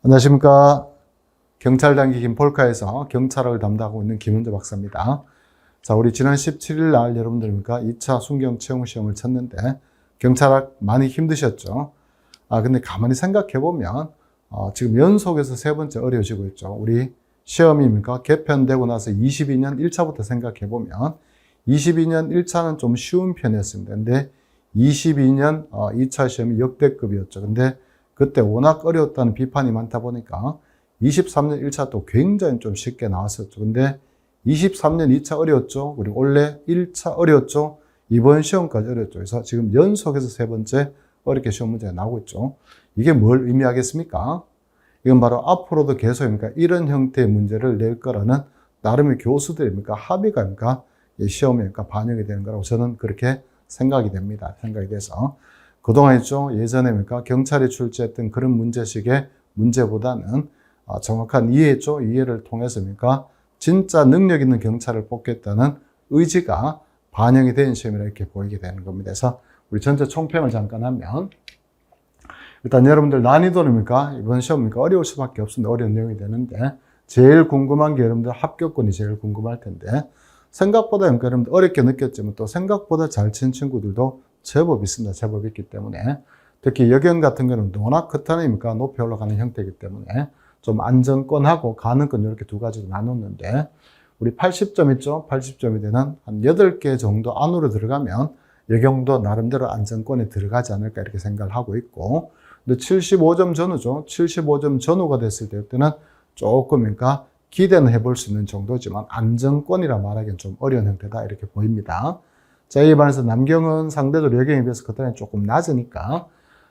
안녕하십니까. 경찰단기 김폴카에서 경찰학을 담당하고 있는 김은재 박사입니다. 자, 우리 지난 17일 날 여러분들입니까 2차 순경 채용 시험을 쳤는데 경찰학 많이 힘드셨죠? 근데 가만히 생각해 보면 지금 연속해서 세 번째 어려워지고 있죠. 우리 시험입니까 개편되고 나서 22년 1차부터 생각해 보면 22년 1차는 좀 쉬운 편이었습니다. 근데 22년 2차 시험이 역대급이었죠. 근데 그때 워낙 어려웠다는 비판이 많다 보니까 23년 1차 또 굉장히 좀 쉽게 나왔었죠. 근데 23년 2차 어려웠죠. 그리고 올해 1차 어려웠죠. 이번 시험까지 어려웠죠. 그래서 지금 연속해서 세 번째 어렵게 시험 문제가 나오고 있죠. 이게 뭘 의미하겠습니까? 이건 바로 앞으로도 계속입니까 이런 형태의 문제를 낼 거라는 나름의 교수들입니까 합의가 시험에 반영이 되는 거라고 저는 그렇게 생각이 됩니다. 생각이 돼서. 그동안 있죠. 예전에 경찰이 출제했던 그런 문제식의 문제보다는 정확한 이해죠. 이해를 통해서 진짜 능력 있는 경찰을 뽑겠다는 의지가 반영이 된 시험이라 이렇게 보이게 되는 겁니다. 그래서 우리 전체 총평을 잠깐 하면 일단 여러분들 난이도는 이번 시험 어려울 수밖에 없습니다. 어려운 내용이 되는데 제일 궁금한 게 여러분들 합격권이 제일 궁금할 텐데 생각보다 여러분들 어렵게 느꼈지만 또 생각보다 잘 친 친구들도 제법 있습니다. 제법 있기 때문에 특히 여경 같은 경우는 워낙 커튼이니까 높이 올라가는 형태이기 때문에 좀 안정권하고 가능권 이렇게 두 가지로 나눴는데 우리 80점 있죠? 80점이 되는 한 8개 정도 안으로 들어가면 여경도 나름대로 안정권에 들어가지 않을까 이렇게 생각을 하고 있고 근데 75점 전후죠. 75점 전후가 됐을 때는 조금 기대는 해볼 수 있는 정도지만 안정권이라 말하기는 좀 어려운 형태다 이렇게 보입니다. 자, 이에 반해서 남경은 상대적으로 여경에 비해서 그때는 조금 낮으니까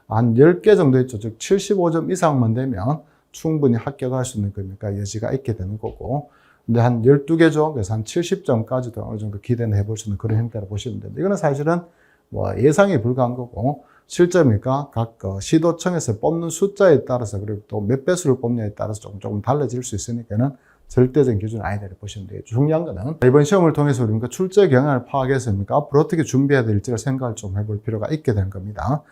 한 10개 정도 있죠. 즉 75점 이상만 되면 충분히 합격할 수 있는 여지가 있게 되는 거고 근데 한 12개죠. 그래서 한 70점까지도 어느 정도 기대는 해볼 수 있는 그런 형태로 보시면 됩니다. 이거는 사실은 예상에 불과한 거고 실제 각 시도청에서 뽑는 숫자에 따라서 그리고 또 몇 배수를 뽑냐에 따라서 조금 달라질 수 있으니까는 절대적인 기준 아니다 보시면 되겠죠. 중요한 거는 이번 시험을 통해서 우리가 출제 경향을 파악해서 앞으로 어떻게 준비해야 될지를 생각을 좀 해볼 필요가 있게 된 겁니다.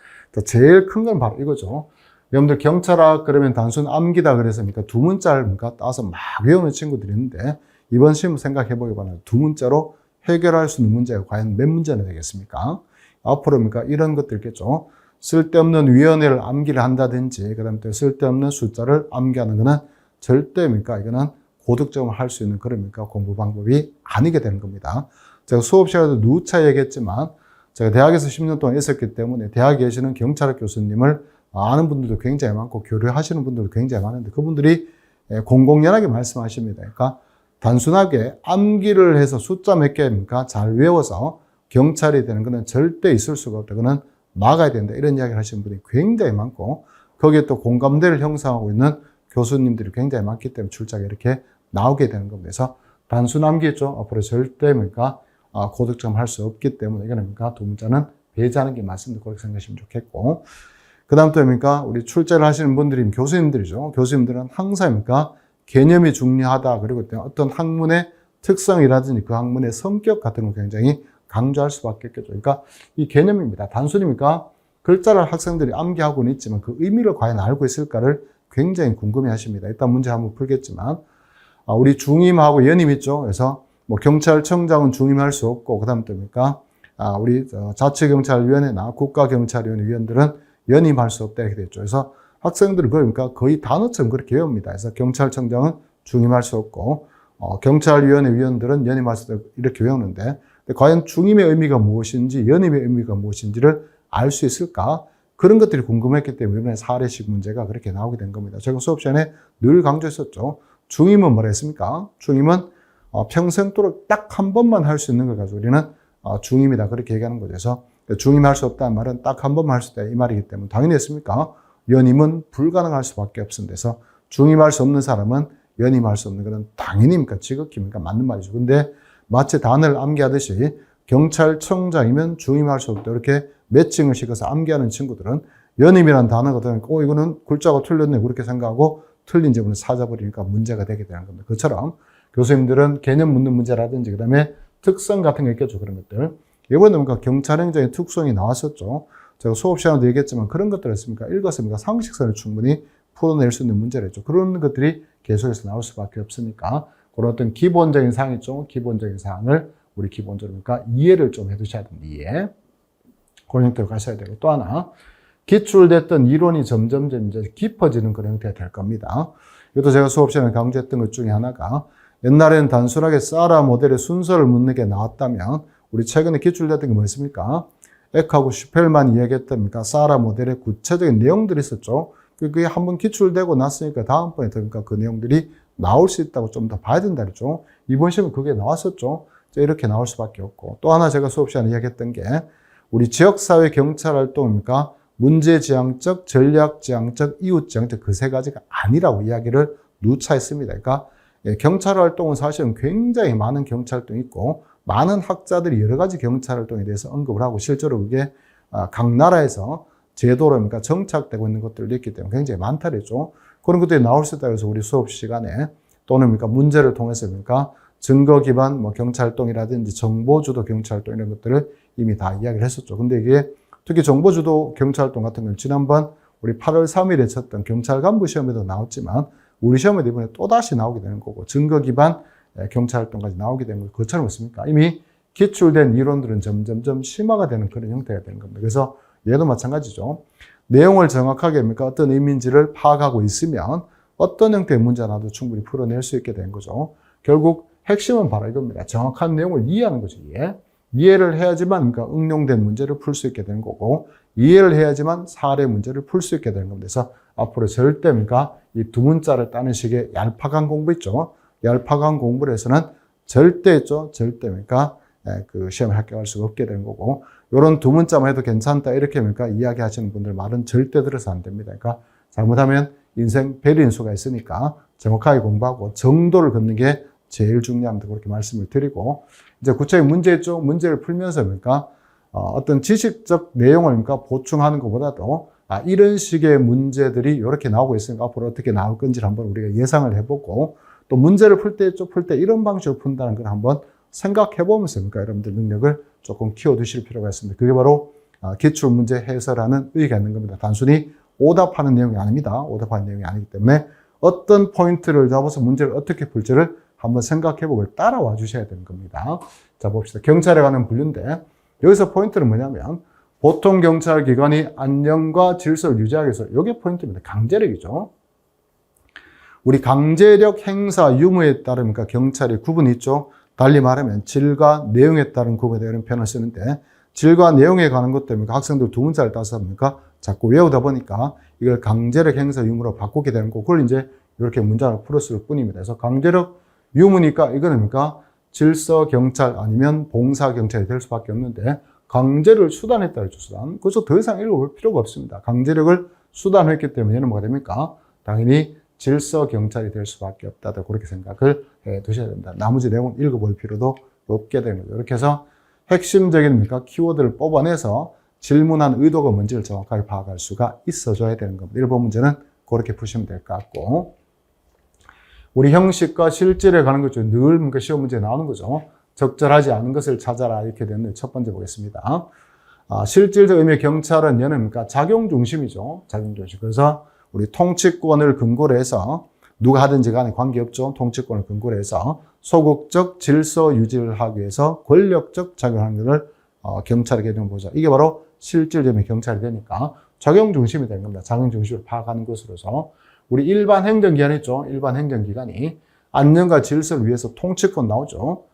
제일 큰 건 바로 이거죠. 여러분들 경찰학 그러면 단순 암기다 그래서 두 문자를 따서 막 외우는 친구들이 있는데 이번 시험 생각해 보기보다는 두 문자로 해결할 수 있는 문제가 과연 몇 문제나 되겠습니까? 앞으로 이런 것들 있겠죠. 쓸데없는 위원회를 암기를 한다든지 그다음에 또 쓸데없는 숫자를 암기하는 거는 절대 이거는 고득점을 할 수 있는 그런 공부 방법이 아니게 되는 겁니다. 제가 수업 시간에도 누차 얘기했지만 제가 대학에서 10년 동안 있었기 때문에 대학에 계시는 경찰학 교수님을 아는 분들도 굉장히 많고 교류하시는 분들도 굉장히 많은데 그분들이 공공연하게 말씀하십니다. 그러니까 단순하게 암기를 해서 숫자 몇 개입니까 잘 외워서 경찰이 되는 것은 절대 있을 수가 없다. 그거는 막아야 된다. 이런 이야기를 하시는 분이 굉장히 많고 거기에 또 공감대를 형성하고 있는 교수님들이 굉장히 많기 때문에 출제가 이렇게 나오게 되는 겁니다. 그래서 단순 암기죠. 앞으로 절대 고득점 할 수 없기 때문에 이거는 두 문자는 배제하는 게 맞습니다. 그렇게 생각하시면 좋겠고 그 다음 또 우리 출제를 하시는 분들이 교수님들이죠. 교수님들은 항상 개념이 중요하다. 그리고 어떤 학문의 특성이라든지 그 학문의 성격 같은 걸 굉장히 강조할 수밖에 없겠죠. 그러니까 이 개념입니다. 단순히 글자를 학생들이 암기하고는 있지만 그 의미를 과연 알고 있을까를 굉장히 궁금해 하십니다. 일단 문제 한번 풀겠지만 우리 중임하고 연임 있죠. 그래서 경찰청장은 중임할 수 없고 그 다음 또 우리 자치경찰위원회나 국가경찰위원회 위원들은 연임할 수 없다 이렇게 됐죠. 그래서 학생들은 거의 단어처럼 그렇게 외웁니다. 그래서 경찰청장은 중임할 수 없고 경찰위원회 위원들은 연임할 수 없다 이렇게 외우는데 과연 중임의 의미가 무엇인지 연임의 의미가 무엇인지를 알 수 있을까? 그런 것들이 궁금했기 때문에 이번에 사례식 문제가 그렇게 나오게 된 겁니다. 제가 수업 시간에 늘 강조했었죠. 중임은 뭐라 했습니까? 중임은 평생도록 딱 한 번만 할 수 있는 걸 가지고 우리는 중임이다 그렇게 얘기하는 거죠. 그래서 중임할 수 없다는 말은 딱 한 번만 할 수 있다 이 말이기 때문에 당연히 했습니까? 연임은 불가능할 수밖에 없습니다. 그래서 중임할 수 없는 사람은 연임할 수 없는 것은 당연히 지극히 맞는 말이죠. 근데 마치 단어를 암기하듯이 경찰청장이면 중임할 수 없다 이렇게 매칭을 시켜서 암기하는 친구들은 연임이라는 단어가 되니까 이거는 글자가 틀렸네 그렇게 생각하고 틀린 지문을 찾아버리니까 문제가 되게 되는 겁니다. 그처럼 교수님들은 개념 묻는 문제라든지 그다음에 특성 같은 거 있겠죠. 그런 것들. 이번에 경찰행정의 특성이 나왔었죠. 제가 수업 시간에도 얘기했지만 그런 것들 했습니까? 읽었습니까? 상식선을 충분히 풀어낼 수 있는 문제겠죠. 그런 것들이 계속해서 나올 수밖에 없으니까 그런 어떤 기본적인 사항이 있죠. 기본적인 사항을 우리 기본적으로 그러니까 이해를 좀 해두셔야 됩니다. 이해. 그런 형태로 가셔야 되고 또 하나 기출됐던 이론이 점점 이제 깊어지는 그런 형태가 될 겁니다. 이것도 제가 수업 시간에 강조했던 것 중에 하나가 옛날에는 단순하게 사라 모델의 순서를 묻는 게 나왔다면 우리 최근에 기출됐던 게 뭐였습니까? 에크하고 슈펠만 이야기했던 사라 모델의 구체적인 내용들이 있었죠. 그게 한번 기출되고 났으니까 다음번에 그러니까 그 내용들이 나올 수 있다고 좀 더 봐야 된다 그랬죠. 이번 시험에 그게 나왔었죠. 이렇게 나올 수밖에 없고 또 하나 제가 수업 시간에 이야기했던 게 우리 지역사회 경찰활동입니까? 문제지향적, 전략지향적, 이웃지향적 그 세 가지가 아니라고 이야기를 누차 했습니다. 그러니까 경찰활동은 사실은 굉장히 많은 경찰활동이 있고 많은 학자들이 여러 가지 경찰활동에 대해서 언급을 하고 실제로 그게 각 나라에서 제도로 그러니까 정착되고 있는 것들이 있기 때문에 굉장히 많다 그랬죠. 그런 것들이 나올 수 있다고 해서 우리 수업 시간에 또는 그러니까 문제를 통해서 그러니까 증거 기반 경찰활동이라든지 정보주도 경찰활동 이런 것들을 이미 다 이야기를 했었죠. 근데 이게 특히 정보주도 경찰활동 같은 경우는 지난번 우리 8월 3일에 쳤던 경찰 간부 시험에도 나왔지만 우리 시험에도 이번에 또다시 나오게 되는 거고 증거 기반 경찰활동까지 나오게 되는 거 그것처럼 없습니까? 이미 기출된 이론들은 점점점 심화가 되는 그런 형태가 되는 겁니다. 그래서 얘도 마찬가지죠. 내용을 정확하게 어떤 의미인지를 파악하고 있으면 어떤 형태의 문제가 나도 충분히 풀어낼 수 있게 되는 거죠. 결국 핵심은 바로 이겁니다. 정확한 내용을 이해하는 거죠. 이해를 해야지만 응용된 문제를 풀 수 있게 되는 거고 이해를 해야지만 사례 문제를 풀 수 있게 되는 겁니다. 그래서 앞으로 절대 이 두 문자를 따는 식의 얄팍한 공부 있죠. 얄팍한 공부를 해서는 절대 있죠. 절대 그 시험에 합격할 수가 없게 되는 거고 이런 두 문자만 해도 괜찮다 이렇게 이야기하시는 분들 말은 절대 들어서 안 됩니다. 그러니까 잘못하면 인생 배린수가 있으니까 정확하게 공부하고 정도를 걷는 게 제일 중요합니다. 그렇게 말씀을 드리고 이제 구체적인 문제 있죠. 문제를 풀면서 어떤 지식적 내용을 보충하는 것보다도 이런 식의 문제들이 이렇게 나오고 있으니까 앞으로 어떻게 나올 건지를 한번 우리가 예상을 해보고 또 문제를 풀 때 이런 방식으로 푼다는 걸 한번 생각해 보면서 여러분들 능력을 조금 키워두실 필요가 있습니다. 그게 바로 기출 문제 해설하는 의의가 있는 겁니다. 단순히 오답하는 내용이 아닙니다. 오답하는 내용이 아니기 때문에 어떤 포인트를 잡아서 문제를 어떻게 풀지를 한번 생각해보고 따라와 주셔야 되는 겁니다. 자, 봅시다. 경찰에 관한 분류인데 여기서 포인트는 뭐냐면 보통 경찰기관이 안녕과 질서를 유지하기 위해서 이게 포인트입니다. 강제력이죠. 우리 강제력 행사 유무에 따른 경찰의 구분이 있죠. 달리 말하면 질과 내용에 따른 구분에 대한 표현을 쓰는데 질과 내용에 관한 것 때문에 학생들 두 문자를 따서 자꾸 외우다 보니까 이걸 강제력 행사 유무로 바꾸게 되는 거고 그걸 이제 이렇게 문장을 풀었을 뿐입니다. 그래서 강제력 유무니까 이거는 질서 경찰 아니면 봉사 경찰이 될 수밖에 없는데 강제를 수단에 따르죠. 수단. 그래서 더 이상 읽어볼 필요가 없습니다. 강제력을 수단으로 했기 때문에 얘는 뭐가 됩니까? 당연히 질서 경찰이 될 수밖에 없다. 그렇게 생각을 해 두셔야 됩니다. 나머지 내용은 읽어볼 필요도 없게 되는 거죠. 이렇게 해서 핵심적인 키워드를 뽑아내서 질문한 의도가 뭔지를 정확하게 파악할 수가 있어줘야 되는 겁니다. 1번 문제는 그렇게 푸시면 될 것 같고 우리 형식과 실질에 관한 것 중에 늘 시험 문제에 나오는 거죠. 적절하지 않은 것을 찾아라 이렇게 되는 첫 번째 보겠습니다. 실질적 의미의 경찰은 얘는 작용 중심이죠. 작용 중심. 그래서 우리 통치권을 근거로 해서 누가 하든지 간에 관계없죠. 통치권을 근거로 해서 소극적 질서 유지를 하기 위해서 권력적 작용하는 것을 경찰의 개념을 보자. 이게 바로 실질적 의미의 경찰이 되니까 작용 중심이 되는 겁니다. 작용 중심을 파악하는 것으로서 우리 일반 행정기관 있죠. 일반 행정기관이 안녕과 질서를 위해서 통치권 나오죠.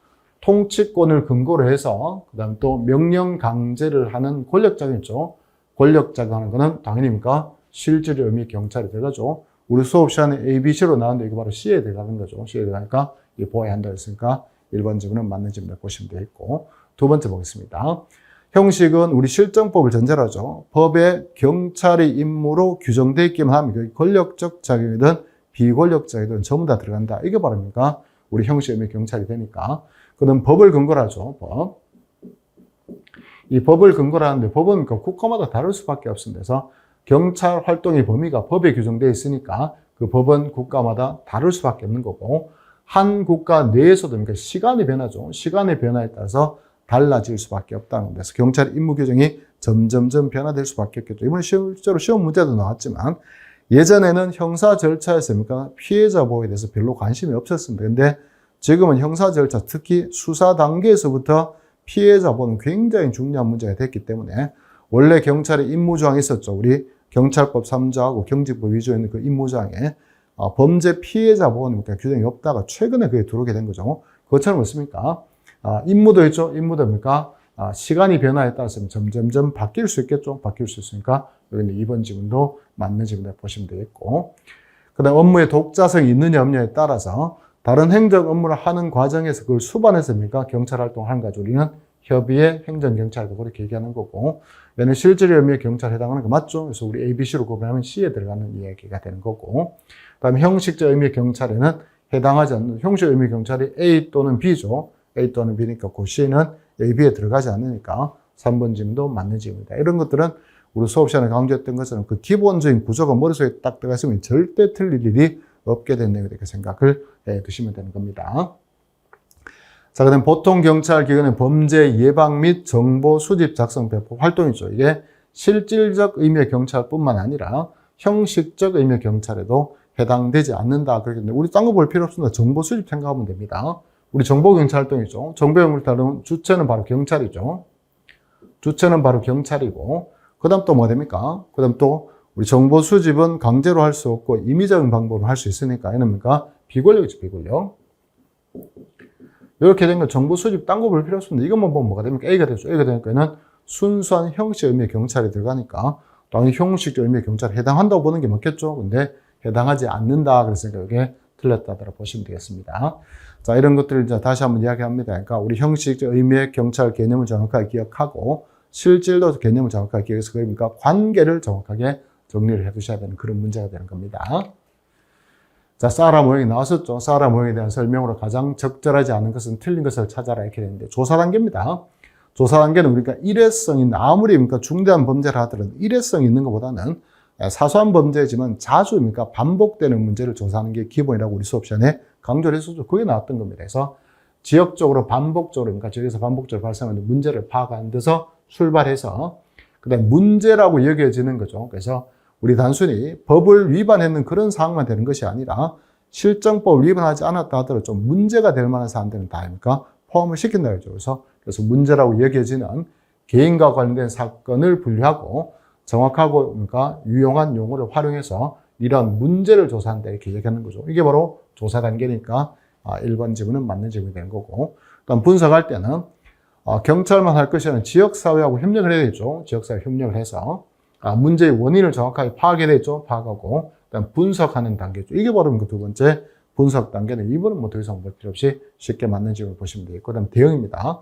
통치권을 근거로 해서 그다음 또 명령 강제를 하는 권력작용 있죠. 권력작용하는 거는 당연히 실질의 의미 경찰이 들어가죠. 우리 수업 시간에 ABC로 나왔는데 이거 바로 C에 들어가는 거죠. C에 들어가니까 이 보아야 한다 했으니까 1번 질문은 맞는 질문을 보시면 되겠고 두 번째 보겠습니다. 형식은 우리 실정법을 전제로 하죠. 법에 경찰의 임무로 규정되어 있기만 하면 권력적 작용이든 비권력 작용이든 전부 다 들어간다. 이게 바로 우리 형식의 의미 경찰이 되니까 그다음 법을 근거로 하죠. 법. 이 법을 근거로 하는데 법은 국가마다 다를 수밖에 없습니다. 그래서 경찰 활동의 범위가 법에 규정되어 있으니까 그 법은 국가마다 다를 수밖에 없는 거고 한 국가 내에서도 시간의 변화죠. 시간의 변화에 따라서 달라질 수밖에 없다는 겁니다. 그래서 경찰 임무 규정이 점점점 변화될 수밖에 없겠죠. 이번에 실제로 시험 문제도 나왔지만 예전에는 형사 절차였습니까? 피해자 보호에 대해서 별로 관심이 없었습니다. 근데 지금은 형사 절차, 특히 수사 단계에서부터 피해자 보호는 굉장히 중요한 문제가 됐기 때문에 원래 경찰의 임무조항이 있었죠. 우리 경찰법 3조하고 경직법 2조에 있는 그 임무조항에 범죄 피해자 보호는 규정이 없다가 최근에 그게 들어오게 된 거죠. 그것처럼 어떻습니까? 임무도 있죠. 임무도 뭡니까? 시간이 변화에 따라서 점점점 바뀔 수 있겠죠. 바뀔 수 있으니까 여기 2번 지문도 맞는 지문을 보시면 되겠고, 그 다음 업무의 독자성이 있느냐 없느냐에 따라서 다른 행정 업무를 하는 과정에서 그걸 수반해서입니까? 경찰 활동을 하는 거죠. 우리는 협의의 행정경찰도 그렇게 얘기하는 거고, 얘는 실질의 의미의 경찰에 해당하는 거 맞죠? 그래서 우리 ABC로 구분하면 C에 들어가는 이야기가 되는 거고, 그 다음에 형식적 의미의 경찰에는 해당하지 않는, 형식 의미의 경찰이 A 또는 B죠. A 또는 B니까 그 C는 A, B에 들어가지 않으니까 3번 질문도 맞는 질문이다. 이런 것들은 우리 수업 시간에 강조했던 것처럼 그 기본적인 구조가 머릿속에 딱 들어가 있으면 절대 틀릴 일이 없게 된다. 이렇게 생각을 해 두시면 되는 겁니다. 자, 그 다음 보통 경찰 기관의 범죄 예방 및 정보 수집 작성 배포 활동이죠. 이게 실질적 의미의 경찰뿐만 아니라 형식적 의미의 경찰에도 해당되지 않는다. 그렇기 때문에 우리 딴 거 볼 필요 없습니다. 정보 수집 생각하면 됩니다. 우리 정보경찰 활동이죠. 정보경찰은 주체는 바로 경찰이죠. 주체는 바로 경찰이고, 그 다음 또 뭐 됩니까? 그 다음 또 우리 정보 수집은 강제로 할 수 없고 임의적인 방법으로 할 수 있으니까 얘는 뭡니까? 비권력이죠, 비권력. 이렇게 된 건 정보 수집 딴 거 볼 필요 없습니다. 이것만 보면 뭐가 됩니까? A가 되죠. A가 되니까 얘는 순수한 형식 의미의 경찰이 들어가니까 당연히 형식적 의미의 경찰에 해당한다고 보는 게 맞겠죠. 근데 해당하지 않는다. 그랬으니까 이게 틀렸다더라 보시면 되겠습니다. 자, 이런 것들을 이제 다시 한번 이야기합니다. 그러니까 우리 형식적 의미의 경찰 개념을 정확하게 기억하고 실질도 개념을 정확하게 기억해서 그러니까 관계를 정확하게 정리를 해 두셔야 되는 그런 문제가 되는 겁니다. 자, 사라 모형이 나왔었죠. 사라 모형에 대한 설명으로 가장 적절하지 않은 것은 틀린 것을 찾아라 이렇게 되는데 조사 단계입니다. 조사 단계는 우리가 일회성이 아무리 그러니까 중대한 범죄를 하더라도 일회성이 있는 것보다는 사소한 범죄지만 자주 그러니까 반복되는 문제를 조사하는 게 기본이라고 우리 수업 시간에 강조를 했었죠. 그게 나왔던 겁니다. 그래서 지역적으로 반복적으로 그러니까 지역에서 반복적으로 발생하는 문제를 파악하는 데서 출발해서 그다음 문제라고 여겨지는 거죠. 그래서 우리 단순히 법을 위반했는 그런 상황만 되는 것이 아니라 실정법을 위반하지 않았다 하더라도 좀 문제가 될 만한 사안들은 다 아닙니까? 포함을 시킨다 그러죠. 그래서 문제라고 여겨지는 개인과 관련된 사건을 분류하고 정확하고 그러니까 유용한 용어를 활용해서 이런 문제를 조사한다 이렇게 얘기하는 거죠. 이게 바로 조사 단계니까 1번 지문은 맞는 지문이 되는 거고, 그다음 분석할 때는 경찰만 할 것이 아니라 지역사회하고 협력을 해야 되죠. 지역사회 협력을 해서 문제의 원인을 정확하게 파악해야 되죠. 파악하고 그다음 분석하는 단계죠. 이게 바로 그 두 번째 분석 단계는 이번은 뭐 더 이상 볼 필요 없이 쉽게 맞는 지문을 보시면 되겠고, 그다음 대응입니다.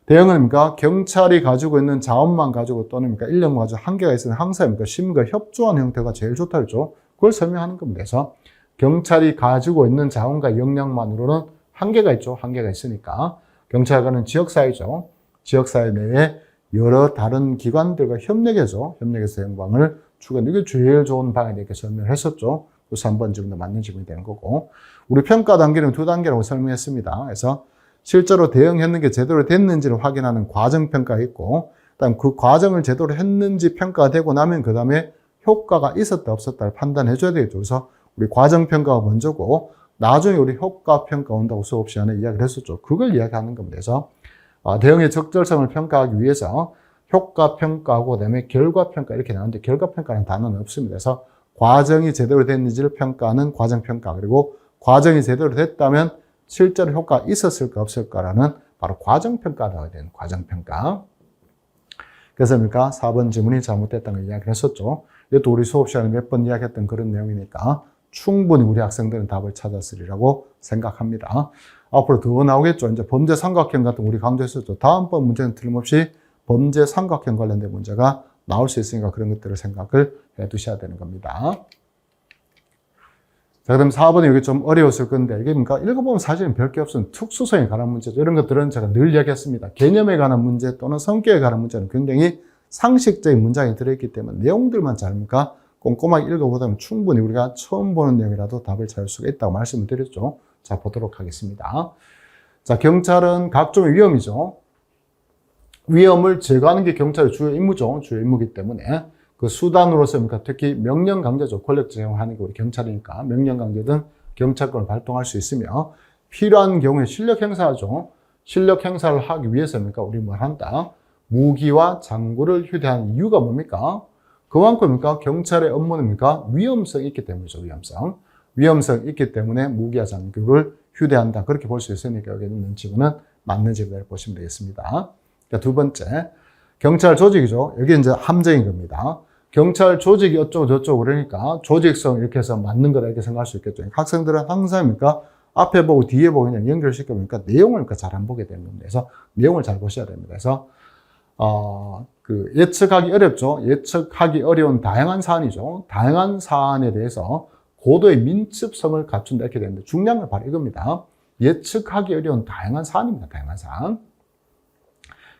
대응은 그러니까 경찰이 가지고 있는 자원만 가지고 또는 그러니까 인력만 가지고 한계가 있으면 항상 그러니까 시민과 협조하는 형태가 제일 좋다 그랬죠. 그걸 설명하는 겁니다. 그래서 경찰이 가지고 있는 자원과 역량만으로는 한계가 있죠. 한계가 있으니까 경찰관은 지역사회죠. 지역사회 내에 여러 다른 기관들과 협력해서 영광을 추구하는 이게 제일 좋은 방향이 이렇게 설명을 했었죠. 그래서 3번 지문도 맞는 지문이 되는 거고, 우리 평가 단계는 2단계라고 설명했습니다. 그래서 실제로 대응했는 게 제대로 됐는지를 확인하는 과정평가가 있고, 그다음 그 과정을 제대로 했는지 평가가 되고 나면 그 다음에 효과가 있었다 없었다를 판단해 줘야 되겠죠. 그래서 우리 과정평가가 먼저고 나중에 우리 효과평가 온다고 수업 시간에 이야기를 했었죠. 그걸 이야기하는 겁니다. 그래서 대응의 적절성을 평가하기 위해서 효과평가하고 그다음에 결과평가 이렇게 나오는데 결과평가라는 단어는 없습니다. 그래서 과정이 제대로 됐는지를 평가하는 과정평가, 그리고 과정이 제대로 됐다면 실제로 효과가 있었을까 없을까라는 바로 과정평가가 나와야 되는 과정평가. 그래서 그러니까 4번 지문이 잘못됐다는 걸 이야기를 했었죠. 이것도 우리 수업 시간에 몇 번 이야기했던 그런 내용이니까 충분히 우리 학생들은 답을 찾았으리라고 생각합니다. 앞으로 더 나오겠죠. 이제 범죄 삼각형 같은 거 우리 강조했었죠. 다음번 문제는 틀림없이 범죄 삼각형 관련된 문제가 나올 수 있으니까 그런 것들을 생각을 해 두셔야 되는 겁니다. 자, 그럼 4번이 여기 좀 어려웠을 건데, 이게 그러니까 읽어보면 사실은 별게 없어요. 특수성에 관한 문제죠. 이런 것들은 제가 늘 이야기했습니다. 개념에 관한 문제 또는 성격에 관한 문제는 굉장히 상식적인 문장이 들어있기 때문에 내용들만 잘니까 꼼꼼하게 읽어보다면 충분히 우리가 처음 보는 내용이라도 답을 찾을 수가 있다고 말씀을 드렸죠. 자, 보도록 하겠습니다. 자, 경찰은 각종의 위험이죠. 위험을 제거하는 게 경찰의 주요 임무죠. 주요 임무이기 때문에 그 수단으로서 특히 명령 강제죠. 권력 제공하는 게 우리 경찰이니까 명령 강제든 경찰권을 발동할 수 있으며 필요한 경우에 실력 행사하죠. 실력 행사를 하기 위해서입니까? 우리 뭘 한다? 무기와 장구를 휴대하는 이유가 뭡니까? 그만큼입니까? 경찰의 업무는입니까? 위험성이 있기 때문이죠. 위험성이 있기 때문에 무기와 장구를 휴대한다. 그렇게 볼 수 있으니까 여기 있는 지구는 맞는 지구를 보시면 되겠습니다. 자, 두 번째, 경찰 조직이죠. 여기 이제 함정인 겁니다. 경찰 조직이 어쩌고 저쩌고 그러니까 조직성 이렇게 해서 맞는 거다 이렇게 생각할 수 있겠죠. 학생들은 항상입니까? 앞에 보고 뒤에 보고 그냥 연결시켜 보니까 내용을 잘 안 보게 되는 겁니다. 그래서 내용을 잘 보셔야 됩니다. 그래서 예측하기 어렵죠. 예측하기 어려운 다양한 사안이죠. 다양한 사안에 대해서 고도의 민첩성을 갖춘다 이렇게 되는데 중요한 건 바로 이겁니다. 예측하기 어려운 다양한 사안입니다. 다양한 사안.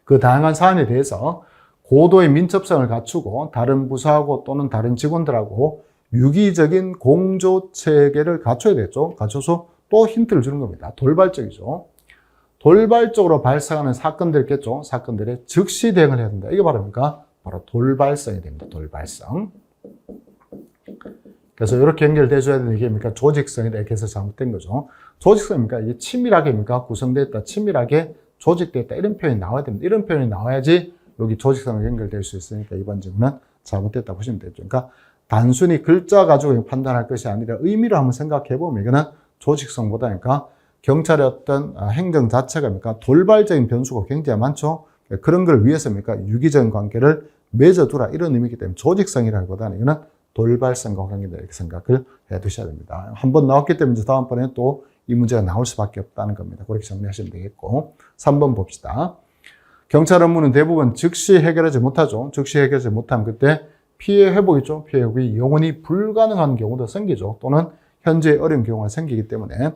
그 다양한 사안에 대해서 고도의 민첩성을 갖추고 다른 부서하고 또는 다른 직원들하고 유기적인 공조 체계를 갖춰야 되겠죠. 갖춰서 또 힌트를 주는 겁니다. 돌발적이죠. 돌발적으로 발생하는 사건들 있겠죠. 사건들에 즉시 대응을 해야 된다. 이게 바로 뭡니까? 바로 돌발성이 됩니다. 돌발성. 그래서 이렇게 연결돼줘야 되는 게 뭡니까? 조직성이다. 이렇게 해서 잘못된 거죠. 조직성입니까? 이게 치밀하게입니까? 구성됐다. 치밀하게 조직됐다. 이런 표현이 나와야 됩니다. 이런 표현이 나와야지 여기 조직성을 연결될 수 있으니까 이번 질문은 잘못됐다 보시면 되죠. 그러니까 단순히 글자 가지고 판단할 것이 아니라 의미를 한번 생각해 보면 이거는 조직성보다 그러니까 경찰의 어떤 행정 자체가 돌발적인 변수가 굉장히 많죠. 그런 걸 위해서입니까? 유기적인 관계를 맺어두라 이런 의미이기 때문에 조직성이라기보다는 이거는 돌발성과 관계다 이렇게 생각을 해 두셔야 됩니다. 한번 나왔기 때문에 다음번에 또 이 문제가 나올 수밖에 없다는 겁니다. 그렇게 정리하시면 되겠고 3번 봅시다. 경찰 업무는 대부분 즉시 해결하지 못하죠. 즉시 해결하지 못하면 그때 피해 회복이죠. 피해 회복이 영원히 불가능한 경우도 생기죠. 또는 현재 어려운 경우가 생기기 때문에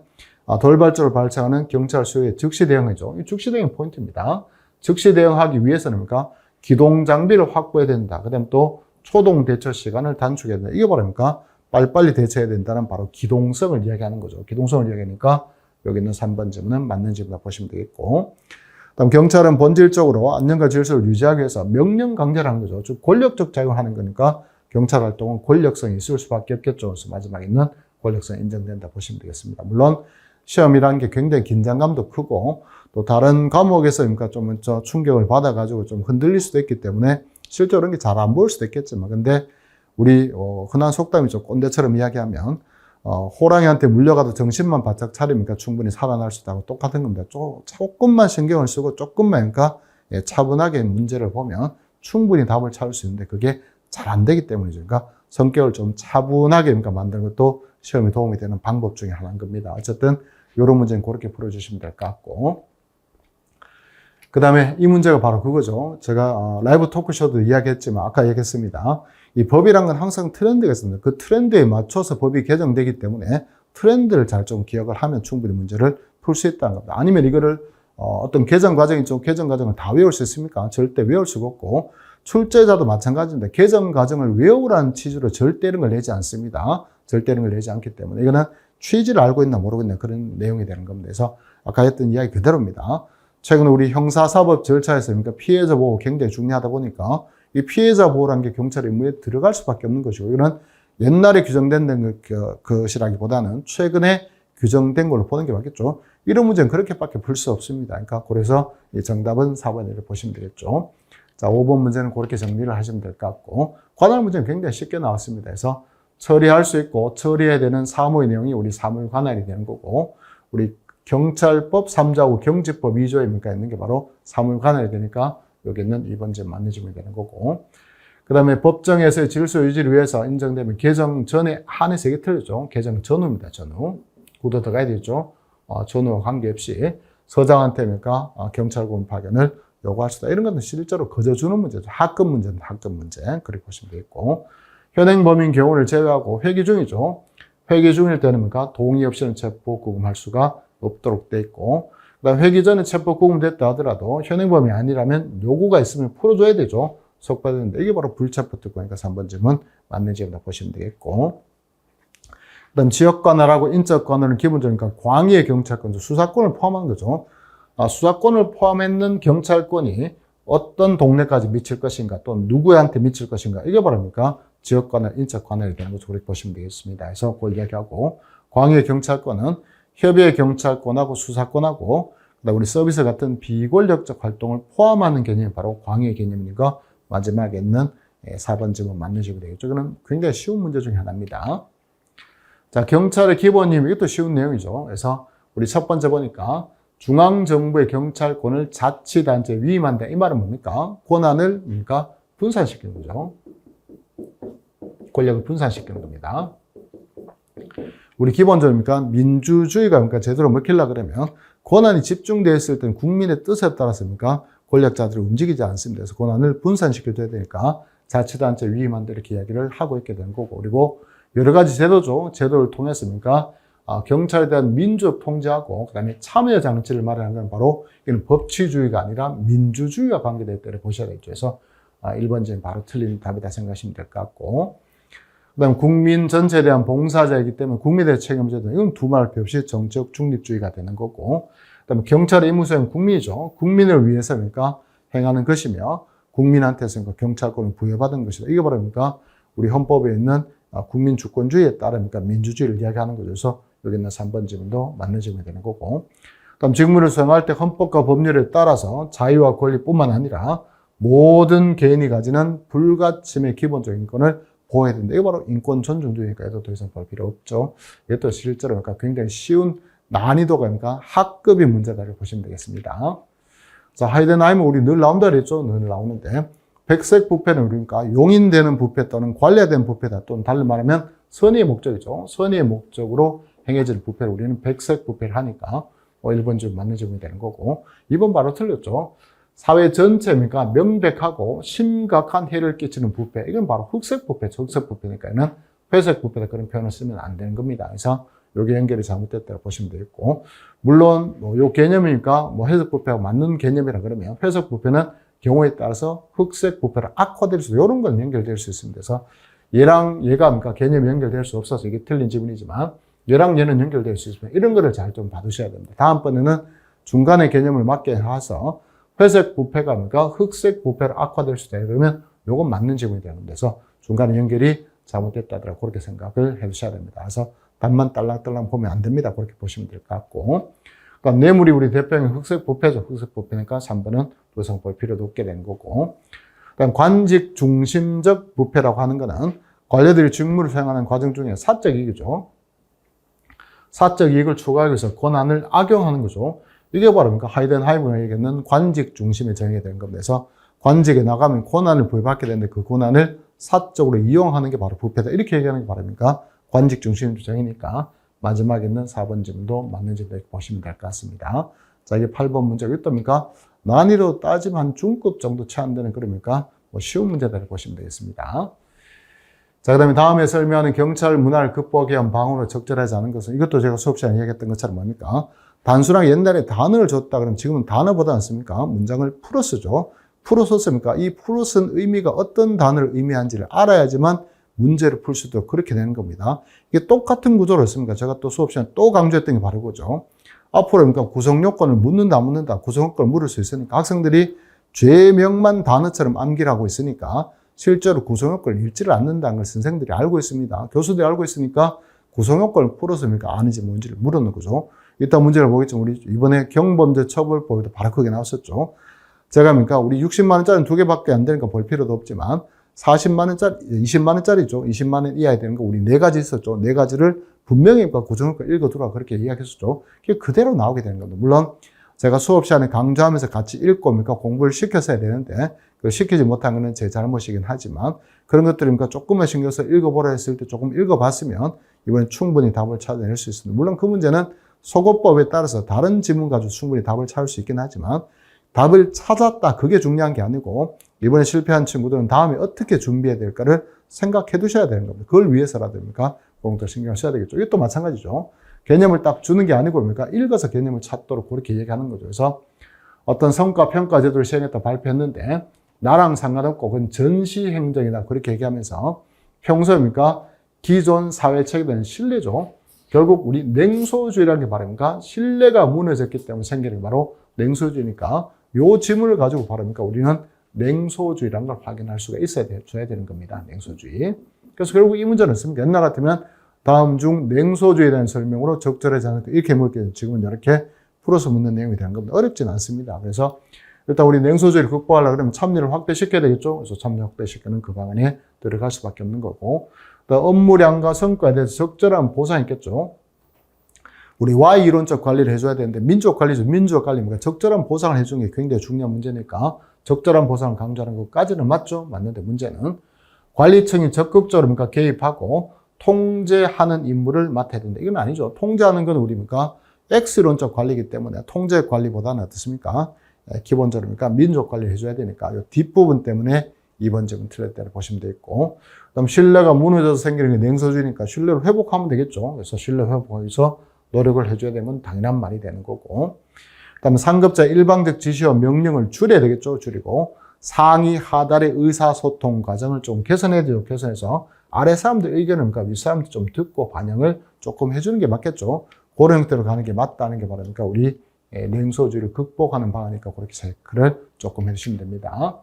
돌발적으로 발생하는 경찰 수요의 즉시 대응이죠. 이 즉시 대응 포인트입니다. 즉시 대응하기 위해서는 기동 장비를 확보해야 된다. 그 다음에 또 초동 대처 시간을 단축해야 된다. 이게 바로 빨리빨리 대처해야 된다는 바로 기동성을 이야기하는 거죠. 기동성을 이야기하니까 여기 있는 3번 질문은 맞는 질문이라고 보시면 되겠고. 다음 경찰은 본질적으로 안녕과 질서를 유지하기 위해서 명령 강제를 하는 거죠. 즉 권력적 작용을 하는 거니까 경찰 활동은 권력성이 있을 수밖에 없겠죠. 그래서 마지막에 있는 권력성이 인정된다 보시면 되겠습니다. 물론 시험이라는 게 굉장히 긴장감도 크고 또 다른 과목에서 좀 충격을 받아가지고 좀 흔들릴 수도 있기 때문에 실제로 그런 게 잘 안 보일 수도 있겠지만 근데 우리 흔한 속담이죠. 꼰대처럼 이야기하면 호랑이한테 물려가도 정신만 바짝 차리니까 충분히 살아날 수 있다고 똑같은 겁니다. 조금만 신경을 쓰고 조금만 차분하게 문제를 보면 충분히 답을 찾을 수 있는데 그게 잘 안 되기 때문이죠. 그러니까 성격을 좀 차분하게 만드는 것도 시험에 도움이 되는 방법 중에 하나인 겁니다. 어쨌든 이런 문제는 그렇게 풀어주시면 될 것 같고 그 다음에 이 문제가 바로 그거죠. 제가 라이브 토크쇼도 이야기했지만 아까 얘기했습니다. 이 법이란 건 항상 트렌드가 있습니다. 그 트렌드에 맞춰서 법이 개정되기 때문에 트렌드를 잘 좀 기억을 하면 충분히 문제를 풀 수 있다는 겁니다. 아니면 이거를 어떤 개정 과정이 있죠. 개정 과정을 다 외울 수 있습니까? 절대 외울 수가 없고 출제자도 마찬가지입니다. 개정 과정을 외우라는 취지로 절대 이런 걸 내지 않습니다. 절대 이런 걸 내지 않기 때문에 이거는 취지를 알고 있나 모르고 있나 그런 내용이 되는 겁니다. 그래서 아까 했던 이야기 그대로입니다. 최근 우리 형사사법 절차에서 피해자 보호 굉장히 중요하다 보니까 이 피해자 보호라는 게 경찰의 의무에 들어갈 수밖에 없는 것이고 이거는 옛날에 규정된 것이라기보다는 최근에 규정된 걸로 보는 게 맞겠죠. 이런 문제는 그렇게밖에 풀 수 없습니다. 그러니까 그래서 이 정답은 4번을 보시면 되겠죠. 자, 5번 문제는 그렇게 정리를 하시면 될 것 같고 관할 문제는 굉장히 쉽게 나왔습니다. 그래서 처리할 수 있고 처리해야 되는 사무의 내용이 우리 사물 관할이 되는 거고 우리 경찰법 3조하고 경직법 2조에 있는 게 바로 사물 관할이 되니까 여기는 2번 점 맞는 질문이 되는 거고 그 다음에 법정에서의 질서 유지를 위해서 인정되면 개정 전에 한해서 이게 틀렸죠. 개정 전후입니다. 전후. 구도 들어가야 되죠. 전후와 관계없이 서장한테 경찰권 파견을 요구할 수다. 이런 것은 실제로 거저주는 문제죠. 학급 문제는 학급 문제. 그렇게 보시면 되겠고 현행 범인 경우를 제외하고 회기 중이죠. 회기 중일 때는 동의 없이는 체포 구금할 수가 없도록 돼 있고 그다음 회기 전에 체포 구금됐다 하더라도 현행 범인이 아니라면 요구가 있으면 풀어줘야 되죠. 속박되는데 이게 바로 불체포 특권이니까 3번 질문 맞는 질문이라고 보시면 되겠고 그다음 지역 관할하고 인적 관할은 기본적으로 광의의 경찰권, 수사권을 포함한 거죠. 수사권을 포함했는 경찰권이 어떤 동네까지 미칠 것인가 또는 누구한테 미칠 것인가 이게 바랍니까? 지역관할, 인적관할이 되는 것으로 그렇게 보시면 되겠습니다. 그래서 그걸 이야기하고 광역경찰권은 협의경찰권하고 수사권하고 그다음 우리 서비스 같은 비권력적 활동을 포함하는 개념이 바로 광역 개념이니까 마지막에 있는 4번 질문 맞는 질문이 되겠죠. 이거는 굉장히 쉬운 문제 중에 하나입니다. 자, 경찰의 기본임 이것도 쉬운 내용이죠. 그래서 우리 첫 번째 보니까 중앙정부의 경찰권을 자치단체에 위임한다. 이 말은 뭡니까? 권한을 뭡니까? 분산시키는 거죠. 권력을 분산시키는 겁니다. 우리 기본적으로 민주주의가 제대로 먹히려고 그러면 권한이 집중되어 있을 때는 국민의 뜻에 따라서 권력자들이 움직이지 않습니다. 그래서 권한을 분산시켜줘야 되니까 자치단체 위임한다 이렇게 이야기를 하고 있게 된 거고 그리고 여러 가지 제도죠. 제도를 통해서 경찰에 대한 민주적 통제하고 그다음에 참여 장치를 말하는 건 바로 이는 법치주의가 아니라 민주주의와 관계되어 있다고 보셔야 되겠죠. 그래서 1번 질문 바로 틀린 답이다 생각하시면 될 것 같고 그다음에 국민 전체에 대한 봉사자이기 때문에 국민의 책임제도 이건 두말 필요 없이 정책 중립주의가 되는 거고 그다음에 경찰의 임무 수행은 국민이죠. 국민을 위해서 행하는 것이며 국민한테서 경찰권을 부여받은 것이다. 이게 바로 우리 헌법에 있는 국민 주권주의에 따라 민주주의를 이야기하는 거죠. 그래서 여기 있는 3번 질문도 맞는 질문이 되는 거고 그다음 직무를 수행할 때 헌법과 법률에 따라서 자유와 권리뿐만 아니라 모든 개인이 가지는 불가침의 기본적인 인권을 보호해야 된다. 이거 바로 인권 존중주의니까 얘도 더 이상 볼 필요 없죠. 이것도 실제로 굉장히 쉬운 난이도가 학급의 문제다라고 보시면 되겠습니다. 자, 하이덴하이머 우리 늘 나온다 그랬죠. 늘 나오는데 백색 부패는 우리가 용인되는 부패 또는 관례된 부패다. 또는 달리 말하면 선의의 목적이죠. 선의의 목적으로 행해질 부패를 우리는 백색 부패를 하니까 1번 줄 맞는 질문이 되는 거고 2번 바로 틀렸죠. 사회 전체입니까? 명백하고 심각한 해를 끼치는 부패. 이건 바로 흑색 부패죠. 흑색 부패니까는 회색 부패다 그런 표현을 쓰면 안 되는 겁니다. 그래서 여기 연결이 잘못됐다고 보시면 되겠고 물론 요 개념이니까 회색 부패하고 맞는 개념이라 그러면 회색 부패는 경우에 따라서 흑색 부패로 악화될 수도 이런 건 연결될 수 있습니다. 그래서 얘랑 얘가 개념이 연결될 수 없어서 이게 틀린 지문이지만 얘랑 얘는 연결될 수 있으면 이런 거를 잘 좀 봐두셔야 됩니다. 다음번에는 중간에 개념을 맞게 해서 회색 부패가 흑색 부패로 악화될 수도 있다. 그러면 요건 맞는 지문이 되는 데서 중간에 연결이 잘못됐다더라고 그렇게 생각을 해 주셔야 됩니다. 그래서 답만 딸랑딸랑 보면 안 됩니다. 그렇게 보시면 될 것 같고 그러니까 뇌물이 우리 대표적인 흑색 부패죠. 흑색 부패니까 3번은 더 이상 볼 필요도 없게 된 거고 그다음 관직 중심적 부패라고 하는 거는 관료들이 직무를 수행하는 과정 중에 사적 이익이죠. 사적 이익을 추구하기 위해서 권한을 악용하는 거죠. 이게 바로 하이덴하이머가 얘기하는 관직 중심에 정의가 되는 겁니다. 그래서 관직에 나가면 권한을 부여받게 되는데 그 권한을 사적으로 이용하는 게 바로 부패다. 이렇게 얘기하는 게 바랍니까? 관직 중심 주장이니까 마지막에 있는 4번 질문도 맞는 질문 이렇게 보시면 될 것 같습니다. 자, 이게 8번 문제가 있답니까? 난이도 따지면 한 중급 정도 채 안 되는 그러니까 쉬운 문제다 이렇게 보시면 되겠습니다. 자, 그 다음에 다음에 설명하는 경찰 문화를 극복하기 위한 방어로 적절하지 않은 것은 이것도 제가 수업 시간에 이야기했던 것처럼 뭡니까? 단순하게 옛날에 단어를 줬다 그러면 지금은 단어보다 않습니까? 문장을 풀어 쓰죠. 풀어 썼습니까? 이 풀어 쓴 의미가 어떤 단어를 의미하는지를 알아야지만 문제를 풀 수도 그렇게 되는 겁니다. 이게 똑같은 구조로 했습니까? 제가 또 수업 시간에 또 강조했던 게 바로 그거죠. 앞으로 구성 요건을 묻는다 안 묻는다 구성 요건을 물을 수 있으니까 학생들이 죄명만 단어처럼 암기를 하고 있으니까 실제로 구성 요건을 읽지를 않는다는 걸 선생님들이 알고 있습니다. 교수들이 알고 있으니까 구성 요건을 풀었습니까? 아닌지 뭔지를 물었는 거죠. 이따 문제를 보겠지만 우리 이번에 경범죄 처벌법에도 바로 그게 나왔었죠. 제가 우리 60만 원짜리는 2개밖에 안 되니까 볼 필요도 없지만 40만 원짜리, 20만 원짜리죠. 20만 원 이하야 되는 거 우리 4가지 있었죠. 4가지를 분명히 구성요건 읽어두라 그렇게 이야기했었죠. 그게 그대로 나오게 되는 겁니다. 물론 제가 수업 시간에 강조하면서 같이 읽고 공부를 시켜서 해야 되는데 그 시키지 못한 거는 제 잘못이긴 하지만 그런 것들을 조금만 신경 써서 읽어보라 했을 때 조금 읽어봤으면 이번에 충분히 답을 찾아낼 수 있습니다. 물론 그 문제는 소거법에 따라서 다른 지문 가지고 충분히 답을 찾을 수 있긴 하지만 답을 찾았다 그게 중요한 게 아니고 이번에 실패한 친구들은 다음에 어떻게 준비해야 될까를 생각해 두셔야 되는 겁니다. 그걸 위해서라든가 그런 걸 신경을 써야 되겠죠. 이것도 마찬가지죠. 개념을 딱 주는 게 아니고 읽어서 개념을 찾도록 그렇게 얘기하는 거죠. 그래서 어떤 성과 평가 제도를 시행했다 발표했는데 나랑 상관없고 그건 전시행정이다 그렇게 얘기하면서 평소에 기존 사회 체계에 대한 신뢰죠. 결국 우리 냉소주의라는 게 말입니까? 신뢰가 무너졌기 때문에 생기는 게 바로 냉소주의니까 요 지문을 가지고 바르니까 우리는 냉소주의라는 걸 확인할 수가 줘야 되는 겁니다. 냉소주의. 그래서 결국 이 문제는 있습니다. 옛날 같으면 다음 중 냉소주의에 대한 설명으로 적절하지 않을 때 이렇게 물게 지금은 이렇게 풀어서 묻는 내용이 되는 겁니다. 어렵진 않습니다. 그래서 일단 우리 냉소주의를 극복하려고 그러면 참여를 확대시켜야 되겠죠. 그래서 참여 확대시키는 그 방안에 들어갈 수밖에 없는 거고. 업무량과 성과에 대해서 적절한 보상이 있겠죠. 우리 Y 이론적 관리를 해줘야 되는데 민족 관리죠. 민족 관리입니다. 적절한 보상을 해주는 게 굉장히 중요한 문제니까 적절한 보상을 강조하는 것까지는 맞죠. 맞는데 문제는 관리층이 적극적으로 개입하고 통제하는 임무를 맡아야 된다. 이건 아니죠. 통제하는 건 우리입니까? X론적 관리이기 때문에 통제 관리보다는 어떻습니까? 기본적으로 민족 관리를 해줘야 되니까 이 뒷부분 때문에 2번 점은 틀렸다고 보시면 되겠고, 그다음 신뢰가 무너져서 생기는 게 냉소주의니까 신뢰를 회복하면 되겠죠. 그래서 신뢰 회복하기 위해서 노력을 해줘야 되면 당연한 말이 되는 거고, 그다음에 상급자 일방적 지시와 명령을 줄여야 되겠죠. 줄이고 상위 하달의 의사소통 과정을 좀 개선해야 돼요. 개선해서 아래 사람들 의견을 위 사람들 좀 듣고 반영을 조금 해주는 게 맞겠죠. 그런 형태로 가는 게 맞다는 게 바라니까 우리 냉소주의를 극복하는 방안이니까 그렇게 체크를 조금 해주시면 됩니다.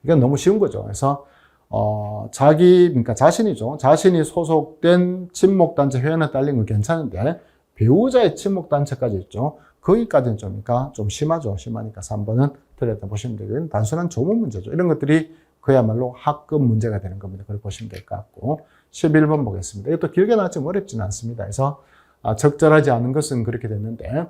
이건 너무 쉬운 거죠. 그래서 그러니까 자신이죠. 자신이 소속된 친목단체 회원에 딸린 건 괜찮은데 배우자의 친목단체까지 있죠. 거기까지는 좀 심하죠. 심하니까 3번은 틀렸다 보시면 되고요. 단순한 조문 문제죠. 이런 것들이 그야말로 학급 문제가 되는 겁니다. 그렇게 보시면 될 것 같고 11번 보겠습니다. 이것도 길게 나왔지만 어렵지는 않습니다. 그래서 적절하지 않은 것은 그렇게 됐는데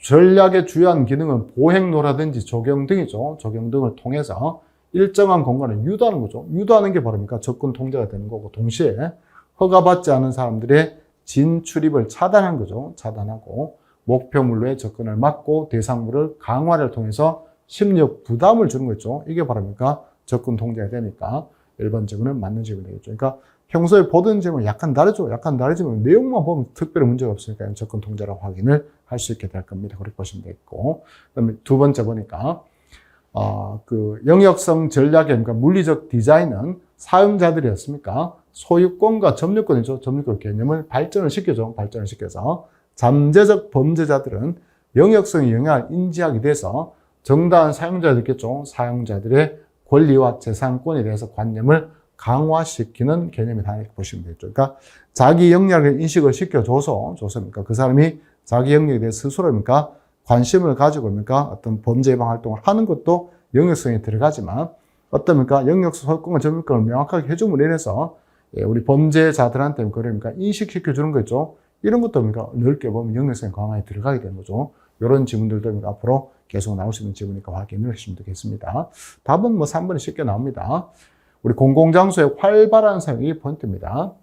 전략의 주요한 기능은 보행로라든지 조경 등이죠. 조경 등을 통해서 일정한 공간을 유도하는 거죠. 유도하는 게 바로니까 접근 통제가 되는 거고 동시에 허가받지 않은 사람들의 진출입을 차단하는 거죠. 차단하고 목표물로의 접근을 막고 대상물을 강화를 통해서 심리적 부담을 주는 거죠. 이게 바로니까 접근 통제가 되니까 1번 질문은 맞는 질문이 되겠죠. 그러니까 평소에 보던 질문은 약간 다르죠. 약간 다르지만 내용만 보면 특별히 문제가 없으니까 접근 통제라고 확인을 할 수 있게 될 겁니다. 그렇게 보시면 되겠고. 그다음에 두 번째 보니까 그 영역성 전략의 그러니까 물리적 디자인은 사용자들이었습니까? 소유권과 점유권이죠. 점유권 개념을 발전을 시켜줘. 발전을 시켜서 잠재적 범죄자들은 영역성의 영향을 인지하게 돼서 정당한 사용자들겠죠. 사용자들의 권리와 재산권에 대해서 관념을 강화시키는 개념이 다 이렇게 보시면 되겠죠. 그러니까 자기 영역을 인식을 시켜줘서 그 사람이 자기 영역에 대해서 스스로 관심을 가지고 어떤 범죄 예방 활동을 하는 것도 영역성에 들어가지만 영역성 소유권과 점유권을 명확하게 해줌으로 인해서 우리 범죄자들한테 인식시켜주는 거죠. 이런 것도 넓게 보면 영역성 강화에 들어가게 되는 거죠. 이런 지문들도 앞으로 계속 나올 수 있는 지문이니까 확인을 해주시면 되겠습니다. 답은 3번이 쉽게 나옵니다. 우리 공공장소의 활발한 사용이 포인트입니다.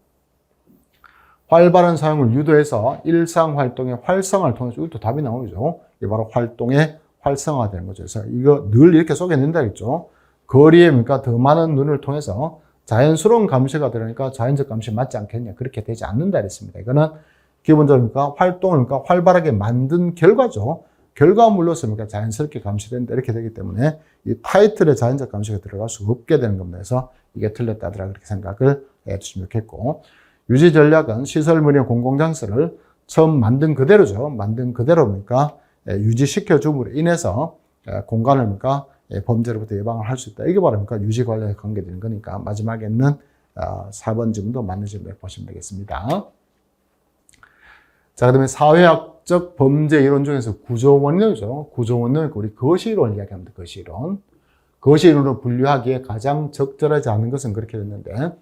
활발한 사용을 유도해서 일상활동의 활성화를 통해서 이것도 답이 나오죠. 이게 바로 활동의 활성화되는 거죠. 그래서 이거 늘 이렇게 쏘개낸다 했죠. 거리에 더 많은 눈을 통해서 자연스러운 감시가 들어가니까 자연적 감시 맞지 않겠냐. 그렇게 되지 않는다 했습니다. 이거는 기본적으로 활동을 활발하게 만든 결과죠. 결과물로서 자연스럽게 감시된다. 이렇게 되기 때문에 이 타이틀에 자연적 감시가 들어갈 수 없게 되는 겁니다. 그래서 이게 틀렸다더라. 그렇게 생각을 해 주시면 좋겠고. 유지 전략은 시설물이나 공공장소를 처음 만든 그대로죠. 만든 그대로니까 유지시켜 줌으로 인해서 공간을 범죄로부터 예방을 할 수 있다. 이게 바로 유지 관리에 관계되는 거니까 마지막에는 4번 질문도 맞는 질문을 보시면 되겠습니다. 자, 그다음에 사회학적 범죄 이론 중에서 구조원론이죠. 구조원론 우리 거시론을 이야기합니다. 거시론. 거시론으로 분류하기에 가장 적절하지 않은 것은 그렇게 됐는데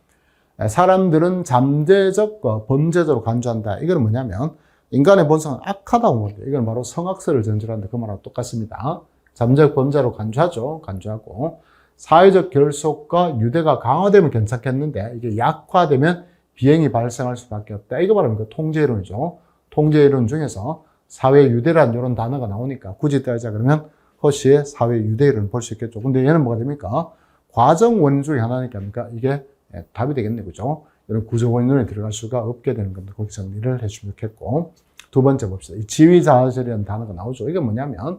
사람들은 잠재적과 범죄적으로 간주한다. 이건 뭐냐면 인간의 본성은 악하다고 봅니다. 이건 바로 성악설을 전제한다. 그 말하고 똑같습니다. 잠재적 범죄로 간주하죠. 간주하고 사회적 결속과 유대가 강화되면 괜찮겠는데 이게 약화되면 비행이 발생할 수밖에 없다. 이거 바로 통제이론이죠. 통제이론 중에서 사회 유대란 이런 단어가 나오니까 굳이 따지자 그러면 허쉬의 사회 유대이론을 볼 수 있겠죠. 근데 얘는 뭐가 됩니까? 과정 원인 중에 하나니까 이게 답이 되겠네, 그죠? 이런 구조 원인에 들어갈 수가 없게 되는 겁니다. 거기 정리를 해주시면 좋겠고. 두 번째 봅시다. 이 지위자절이라는 단어가 나오죠. 이게 뭐냐면,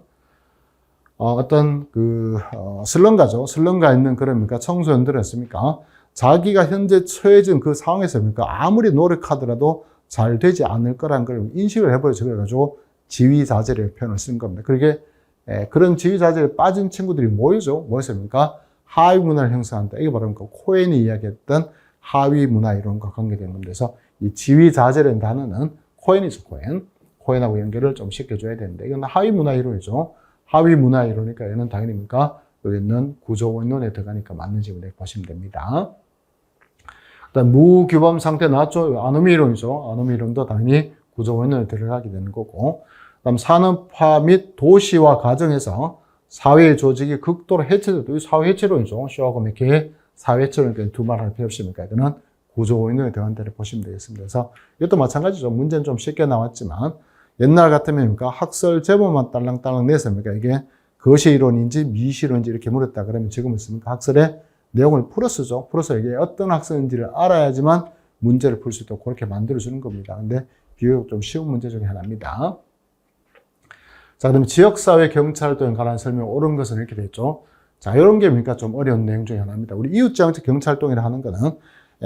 슬럼가죠. 슬럼가에 있는 청소년들이었습니까? 자기가 현재 처해진 그 상황에서 아무리 노력하더라도 잘 되지 않을 거라는 걸 인식을 해버려서 그래가지고 지위자절의 표현을 쓴 겁니다. 그게 그런 지위 자질에 빠진 친구들이 모이죠. 뭐였습니까? 하위 문화를 형성한다. 이게 바로 코엔이 이야기했던 하위 문화 이론과 관계된 겁니다. 그래서 이 지위 자질이라는 단어는 코엔이죠, 코엔. 코엔하고 연결을 좀 시켜줘야 되는데, 이건 하위 문화 이론이죠. 하위 문화 이론이니까 얘는 당연히 뭡니까? 여기 있는 구조원론에 들어가니까 맞는 질문 이렇게 보시면 됩니다. 그다음 무규범 상태 나왔죠. 아노미 이론이죠. 아노미 이론도 당연히 구조원론에 들어가게 되는 거고, 그다음 산업화 및 도시화 과정에서 사회 조직이 극도로 해체돼도 사회 해체론이죠. 쇼하고 이렇게 사회 해체론이니까 두 말 할 필요 없습니까? 이거는 구조원론에 들어간 데를 보시면 되겠습니다. 그래서 이것도 마찬가지죠. 문제는 좀 쉽게 나왔지만 옛날 같으면 학설 제보만 딸랑딸랑 내서 이게 거시 이론인지 미시 이론인지 이렇게 물었다 그러면 지금은 학설의 내용을 풀어쓰죠. 풀어서 이게 어떤 학설인지를 알아야지만 문제를 풀 수 있도록 그렇게 만들어주는 겁니다. 근데 비교적 좀 쉬운 문제 중에 하나입니다. 자, 그럼 지역사회 경찰도에 관한 설명 옳은 것은 이렇게 됐죠. 자, 이런 게 좀 어려운 내용 중에 하나입니다. 우리 이웃지향적 경찰동이라 하는 거는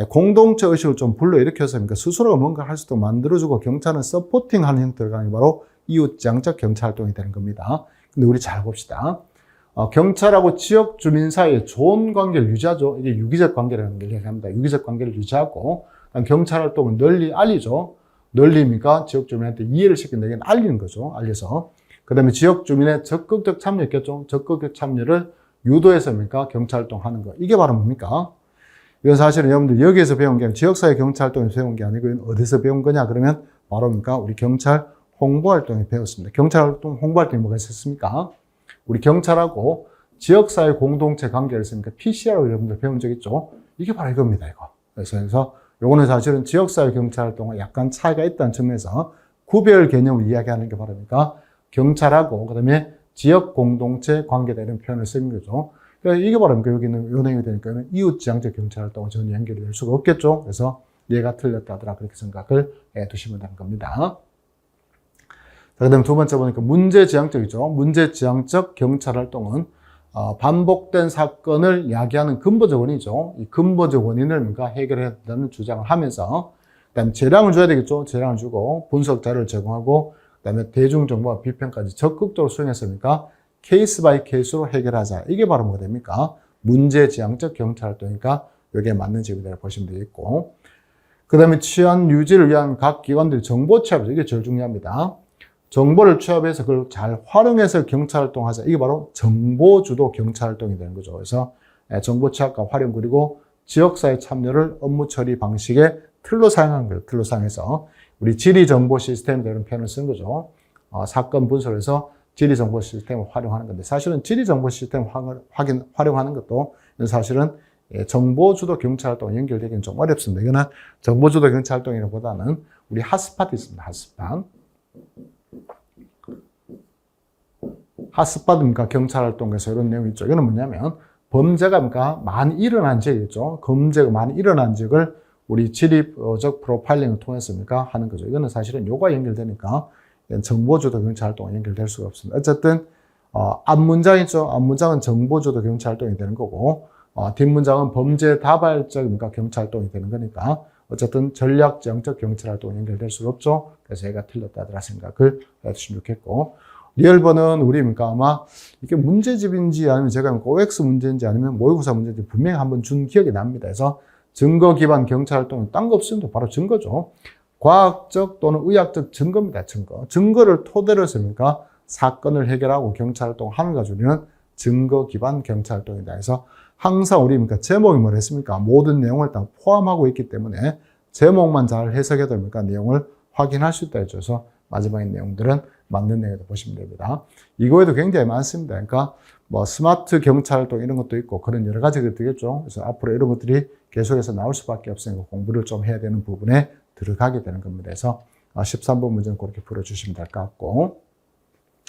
공동체 의식을 좀 불러일으켜서 스스로가 뭔가 할 수도 만들어주고 경찰은 서포팅하는 형태가 바로 이웃지향적 경찰동이 되는 겁니다. 근데 우리 잘 봅시다. 경찰하고 지역 주민 사이에 좋은 관계를 유지하죠. 이게 유기적 관계라는 걸 얘기합니다. 유기적 관계를 유지하고 경찰 활동을 널리 알리죠. 널리니까 지역 주민한테 이해를 시킨다. 이게 알리는 거죠. 알려서. 그 다음에 지역 주민의 적극적 참여 있겠죠. 적극적 참여를 유도해서 경찰 활동하는 거. 이게 바로 뭡니까? 이건 사실은 여러분들 여기에서 배운 게 아니라 지역사회 경찰활동에서 배운 게 아니고 어디서 배운 거냐 그러면 바로 우리 경찰 홍보활동에 배웠습니다. 경찰활동 홍보활동이 뭐가 있었습니까? 우리 경찰하고 지역사회 공동체 관계를 쓰니까 PC라고 여러분들 배운 적 있죠? 이게 바로 이겁니다, 이거. 그래서 요거는 사실은 지역사회 경찰활동과 약간 차이가 있다는 점에서 구별 개념을 이야기하는 게 바로니까 경찰하고 그 다음에 지역 공동체 관계다 이런 표현을 쓰는 거죠. 그러니까 이게 바로 여기는 요 내용이 되니까 이웃지향적 경찰활동은 전혀 연결이 될 수가 없겠죠. 그래서 얘가 틀렸다더라 그렇게 생각을 해 두시면 되는 겁니다. 자, 그 다음에 두 번째 보니까 문제지향적이죠. 문제지향적 경찰활동은 반복된 사건을 야기하는 근본적 원인이죠. 이 근본적 원인을 해결해야 된다는 주장을 하면서 그다음에 재량을 줘야 되겠죠. 재량을 주고 분석 자료를 제공하고 그다음에 대중정보와 비평까지 적극적으로 수행했으니까 케이스 바이 케이스로 해결하자. 이게 바로 뭐가 됩니까? 문제지향적 경찰활동이니까 여기에 맞는 질문이라고 보시면 되겠고, 그 다음에 치안 유지를 위한 각 기관들이 정보 취합이죠. 이게 제일 중요합니다. 정보를 취합해서 그걸 잘 활용해서 경찰활동하자. 이게 바로 정보주도 경찰활동이 되는 거죠. 그래서 정보 취합과 활용 그리고 지역사회 참여를 업무 처리 방식의 틀로 사용한 거예요. 틀로 사용해서 우리 지리정보 시스템 이런 표현을 쓰는 거죠. 사건 분석을 해서 지리정보 시스템을 활용하는 건데 사실은 지리정보 시스템을 활용하는 것도 사실은 정보주도 경찰활동 연결되기는 좀 어렵습니다. 이거는 정보주도 경찰활동이라기보다는 우리 핫스팟이 있습니다. 핫스팟. 핫스팟입니까? 경찰활동에서 이런 내용이 있죠. 이거는 뭐냐면 범죄가 많이 일어난 지역이죠. 범죄가 많이 일어난 지역을 우리 지리적 프로파일링을 통해서 하는 거죠. 이거는 사실은 요가 연결되니까 정보주도 경찰활동과 연결될 수가 없습니다. 어쨌든 앞문장 있죠. 앞문장은 정보주도 경찰활동이 되는 거고 뒷문장은 범죄 다발적 경찰활동이 되는 거니까 어쨌든 전략지향적 경찰활동과 연결될 수가 없죠. 그래서 얘가 틀렸다더라 생각을 해주시면 좋겠고, 리얼번은 우리 아마 이게 문제집인지 아니면 제가 OX 문제인지 아니면 모의고사 문제인지 분명히 한번 준 기억이 납니다. 그래서 증거 기반 경찰활동은 딴 거 없으면 바로 증거죠. 과학적 또는 의학적 증거입니다. 증거를 토대로 해서 사건을 해결하고 경찰활동을 하는 것을 우리는 증거 기반 경찰활동이다. 그래서 항상 우리 제목이 뭐랬습니까? 모든 내용을 다 포함하고 있기 때문에 제목만 잘 해석해도 내용을 확인할 수 있다 했죠. 그래서 마지막의 내용들은 맞는 내용을 보시면 됩니다. 이거에도 굉장히 많습니다. 그러니까 스마트 경찰활동 이런 것도 있고 그런 여러 가지 것들이겠죠. 그래서 앞으로 이런 것들이 계속해서 나올 수밖에 없으니까 공부를 좀 해야 되는 부분에 들어가게 되는 겁니다. 그래서 13번 문제는 그렇게 풀어주시면 될 것 같고,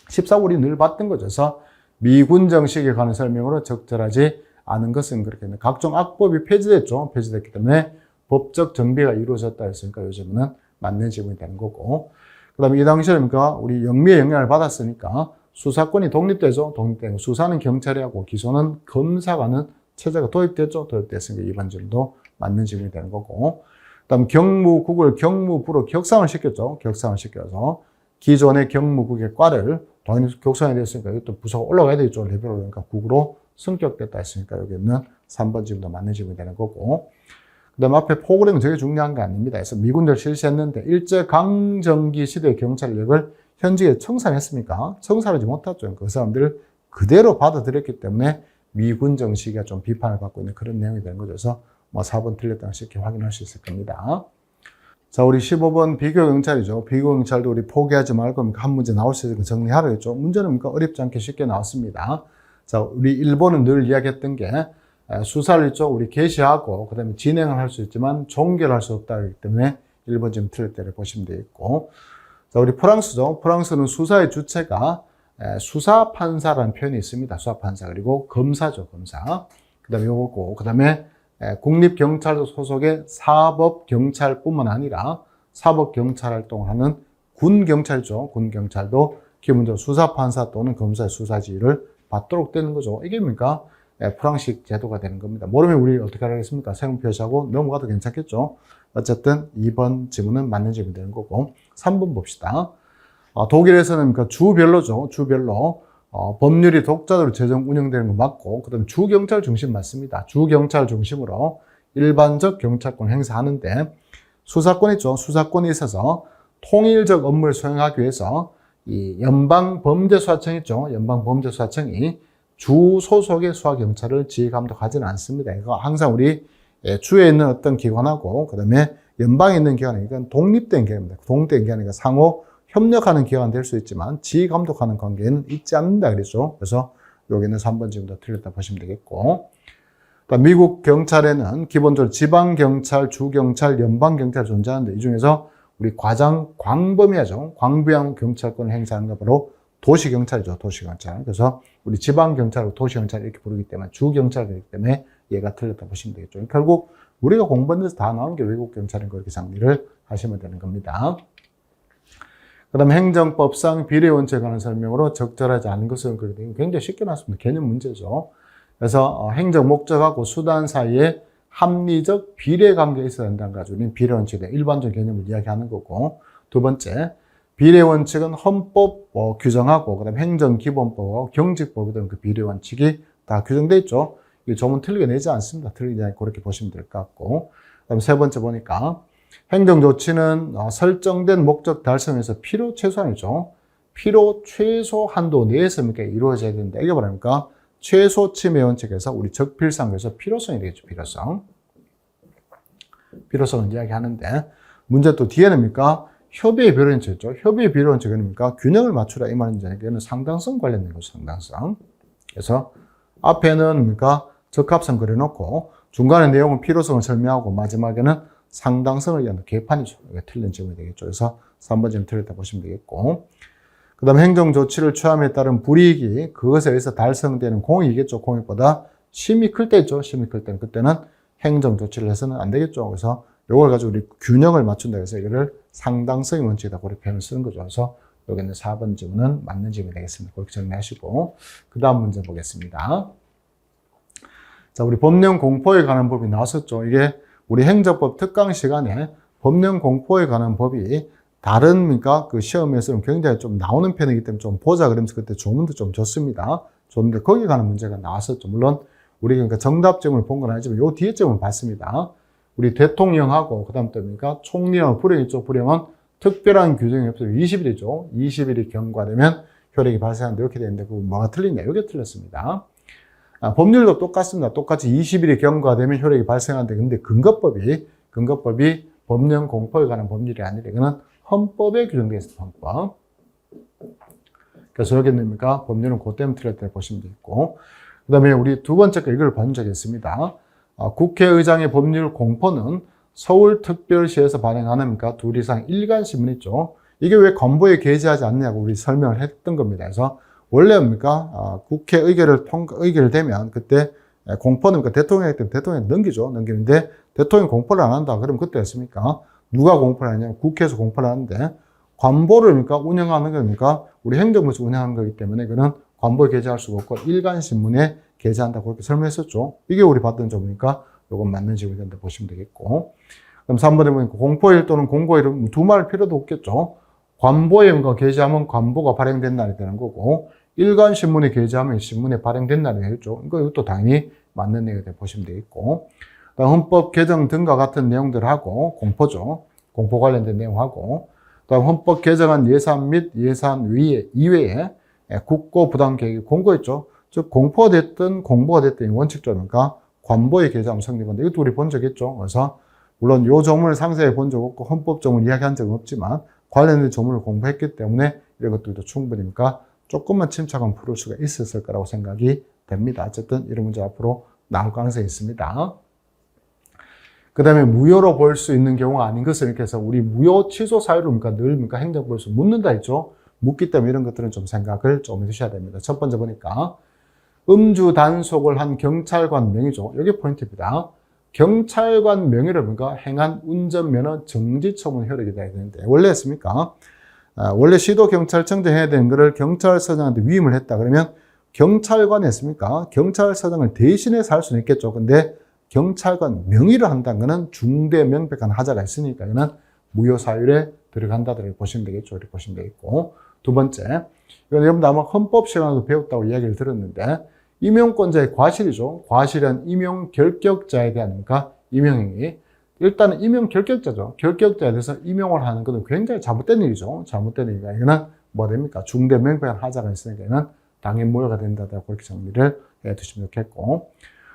14번 우리 늘 봤던 거죠. 그래서 미군 정식에 관한 설명으로 적절하지 않은 것은 그렇게 각종 악법이 폐지됐죠. 폐지됐기 때문에 법적 정비가 이루어졌다 했으니까 요즘은 맞는 지문이 되는 거고, 그 다음에 이 당시에 우리 영미의 영향을 받았으니까 수사권이 독립되죠. 독립되고 수사는 경찰이 하고 기소는 검사가 하는 체제가 도입됐죠. 도입됐으니까 이반질도 맞는 지문이 되는 거고, 그 다음 경무국을 경무부로 격상을 시켰죠. 격상을 시켜서 기존의 경무국의 과를 당연히 격상이 됐으니까 이것도 부서가 올라가야 되겠죠. 레벨로. 그러니까 국으로 승격됐다 했으니까 여기는 3번 지문도 맞는 지문이 되는 거고. 그 다음 앞에 포고령은 되게 중요한 거 아닙니다. 그래서 미군들 실시했는데 일제강점기 시대 경찰력을 현직에 청산했습니까? 청산하지 못했죠. 그 사람들을 그대로 받아들였기 때문에 미군 정시가 좀 비판을 받고 있는 그런 내용이 되는 거죠. 그래서 뭐 4번 틀렸다는 쉽게 확인할 수 있을 겁니다. 자, 우리 15번 비교경찰이죠. 비교경찰도 우리 포기하지 말고 한 문제 나올 수 있으니까 정리하라겠죠. 문제는 어렵지 않게 쉽게 나왔습니다. 자, 우리 일본은 늘 이야기했던 게 수사를 있죠. 우리 개시하고 그다음에 진행을 할 수 있지만 종결할 수 없다기 때문에 1번 지금 틀릴 때를 보시면 되겠고. 자, 우리 프랑스죠. 프랑스는 수사의 주체가 수사판사라는 표현이 있습니다. 수사판사. 그리고 검사죠. 검사. 그 다음에 요거고. 그 다음에 국립경찰도 소속의 사법경찰뿐만 아니라 사법경찰 활동을 하는 군경찰이죠. 군경찰도 기본적으로 수사판사 또는 검사의 수사지휘를 받도록 되는 거죠. 이게 뭡니까? 프랑스식 제도가 되는 겁니다. 모르면 우리 어떻게 하겠습니까? 세금 표시하고 넘어가도 괜찮겠죠? 어쨌든 2번 지문은 맞는 지문이 되는 거고. 3번 봅시다. 독일에서는 주별로죠. 주별로. 법률이 독자적으로 제정 운영되는 거 맞고, 그 다음에 주경찰 중심 맞습니다. 주경찰 중심으로 일반적 경찰권을 행사하는데, 수사권 있죠. 수사권이 있어서 통일적 업무를 수행하기 위해서 이 연방범죄수사청 있죠. 연방범죄수사청이 주 소속의 수사경찰을 지휘감독하지는 않습니다. 이거 항상 우리 주에 있는 어떤 기관하고, 그 다음에 연방에 있는 기관은 이건 독립된 기관입니다. 독립된 기관이니까 상호 협력하는 기관은 될 수 있지만 지휘 감독하는 관계는 있지 않는다 그랬죠. 그래서 여기는 3번 지금도 틀렸다 보시면 되겠고. 미국 경찰에는 기본적으로 지방경찰, 주경찰, 연방경찰이 존재하는데 이 중에서 우리 가장 광범위하죠. 광범위한 경찰권을 행사하는 게 바로 도시경찰이죠. 도시경찰. 그래서 우리 지방경찰하고 도시경찰 이렇게 부르기 때문에 주경찰이기 때문에 얘가 틀렸다 보시면 되겠죠. 결국 우리가 공부한 데서 다 나온 게 외국 경찰인 거 이렇게 정리를 하시면 되는 겁니다. 그 다음에 행정법상 비례 원칙에 관한 설명으로 적절하지 않은 것은 굉장히 쉽게 나왔습니다. 개념 문제죠. 그래서 행정 목적하고 수단 사이에 합리적 비례 관계가 있어야 된다는 거 가지고 비례 원칙의 일반적 개념을 이야기하는 거고. 두 번째, 비례 원칙은 헌법 규정하고 그다음에 행정기본법하고 경직법에 대한 그 비례 원칙이 다 규정되어 있죠. 이 조문 틀리게 내지 않습니다. 틀리지 않고 그렇게 보시면 될 것 같고. 그다음에 세 번째 보니까 행정조치는 설정된 목적 달성에서 필요 최소한이죠. 필요 최소 한도 내에서 이루어져야 되는데 이게 뭐랍니까? 최소 침해 원칙에서 우리 적필상에서 필요성이 되겠죠. 필요성. 필요성을 이야기하는데 문제 또 뒤에는 뭡니까? 협의의 비례 원칙이죠. 협의의 비례 원칙은 뭡니까? 균형을 맞추라 이 말인지 이거는 상당성 관련된 거죠. 상당성. 그래서 앞에는 뭡니까? 적합성 그려놓고 중간에 내용은 필요성을 설명하고 마지막에는 상당성을 위한 개판이죠. 이게 틀린 질문이 되겠죠. 그래서 3번 질문 틀렸다 보시면 되겠고. 그 다음에 행정조치를 취함에 따른 불이익이 그것에 의해서 달성되는 공익이겠죠. 공익보다 심이 클 때 있죠. 심이 클 때는. 그때는 행정조치를 해서는 안 되겠죠. 그래서 이걸 가지고 우리 균형을 맞춘다 해서 이거를 상당성의 원칙이다. 그렇게 표현을 쓰는 거죠. 그래서 여기는 4번 질문은 맞는 질문이 되겠습니다. 그렇게 정리하시고. 그 다음 문제 보겠습니다. 자, 우리 법령 공포에 관한 법이 나왔었죠. 이게 우리 행정법 특강 시간에 법령 공포에 관한 법이 다른 그 시험에서는 굉장히 좀 나오는 편이기 때문에 좀 보자 그러면서 그때 조문도 좀 줬습니다. 줬는데 거기에 관한 문제가 나왔었죠. 물론 우리 그러니까 정답점을 본 건 아니지만 요 뒤에 점을 봤습니다. 우리 대통령하고 그다음 또 총리하고 불행이죠. 불행은 특별한 규정이 없어요. 20일이죠. 20일이 경과되면 효력이 발생하는데 이렇게 되는데 그거 뭐가 틀리냐? 이게 틀렸습니다. 법률도 똑같습니다. 똑같이 20일이 경과되면 효력이 발생하는데 근데 근거법이 법령 공포에 관한 법률이 아니라 이거는 헌법에 규정되어 있습니다. 헌법. 그래서 여기는 뭡니까? 법률은 그 때문에 틀렸다고 보시면 되겠고. 그 다음에 우리 두 번째 거 이걸 본 적이 있습니다. 국회의장의 법률 공포는 서울특별시에서 발행하는 둘 이상 일간신문 있죠. 이게 왜 건보에 게재하지 않냐고 우리 설명을 했던 겁니다. 그래서 원래 뭡니까? 국회 의결되면 그때 공포는 대통령이기 때문에 대통령이 넘기는데 대통령이 공포를 안 한다. 그럼 그때 했습니까? 누가 공포를 하냐면 국회에서 공포를 하는데 관보를 운영하는 겁니까? 우리 행정부에서 운영하는 거기 때문에 그는 관보에 게재할 수가 없고 일간신문에 게재한다고 그렇게 설명했었죠. 이게 우리 봤던 점이니까 이건 맞는 질문이 된다 보시면 되겠고. 그럼 3번에 보니까 공포일 또는 공고일은 두말 필요도 없겠죠. 관보에 게재하면 관보가 발행된 날이 되는 거고, 일간신문에 게재하면 신문에 발행된 날이 되겠죠. 이것도 당연히 맞는 내용이 보시면 되겠고, 그다음 헌법 개정 등과 같은 내용들하고 공포죠. 공포 관련된 내용하고, 그다음 헌법 개정안 예산 및 예산 이외에 국고 부담 계획이 공고했죠. 즉 공포가 됐든 공보가 됐든 원칙적입니까? 관보에 게재하면 성립한다. 이것도 우리 본 적 있죠. 그래서 물론 이 조문을 상세히 본 적 없고 헌법 조문 이야기한 적은 없지만 관련된 조문을 공부했기 때문에 이런 것들도 충분히니까 조금만 침착하면 풀을 수가 있었을 거라고 생각이 됩니다. 어쨌든 이런 문제 앞으로 나올 가능성이 있습니다. 그 다음에 무효로 볼 수 있는 경우가 아닌 것을 이렇게 해서 우리 무효 취소 사유를 늘 행정부에서 묻는다 했죠. 묻기 때문에 이런 것들은 좀 생각을 좀 해주셔야 됩니다. 첫 번째 보니까 음주 단속을 한 경찰관 명의죠. 이게 포인트입니다. 경찰관 명의를 행한 운전면허 정지 처분 효력이 돼야 되는데 원래 했습니까? 원래 시도경찰청장 해야 되는 거를 경찰서장한테 위임을 했다 그러면 경찰관이 했습니까? 경찰서장을 대신해서 할 수는 있겠죠. 근데 경찰관 명의를 한다는 것은 중대 명백한 하자가 있으니까 이거는 무효사율에 들어간다 이렇게 보시면 되겠죠. 이렇게 보시면 되겠고, 두 번째, 이건 여러분들 아마 헌법 시간에도 배웠다고 이야기를 들었는데 임용권자의 과실이죠. 과실은 임용 결격자에 대한 임용행위. 일단은 임용 결격자죠. 결격자에 대해서 임용을 하는 것은 굉장히 잘못된 일이죠. 잘못된 일이니까 이거는 뭐 됩니까? 중대 명백한 하자가 있으니까 이거는 당연 무효가 된다고 그렇게 정리를 해 두시면 좋겠고,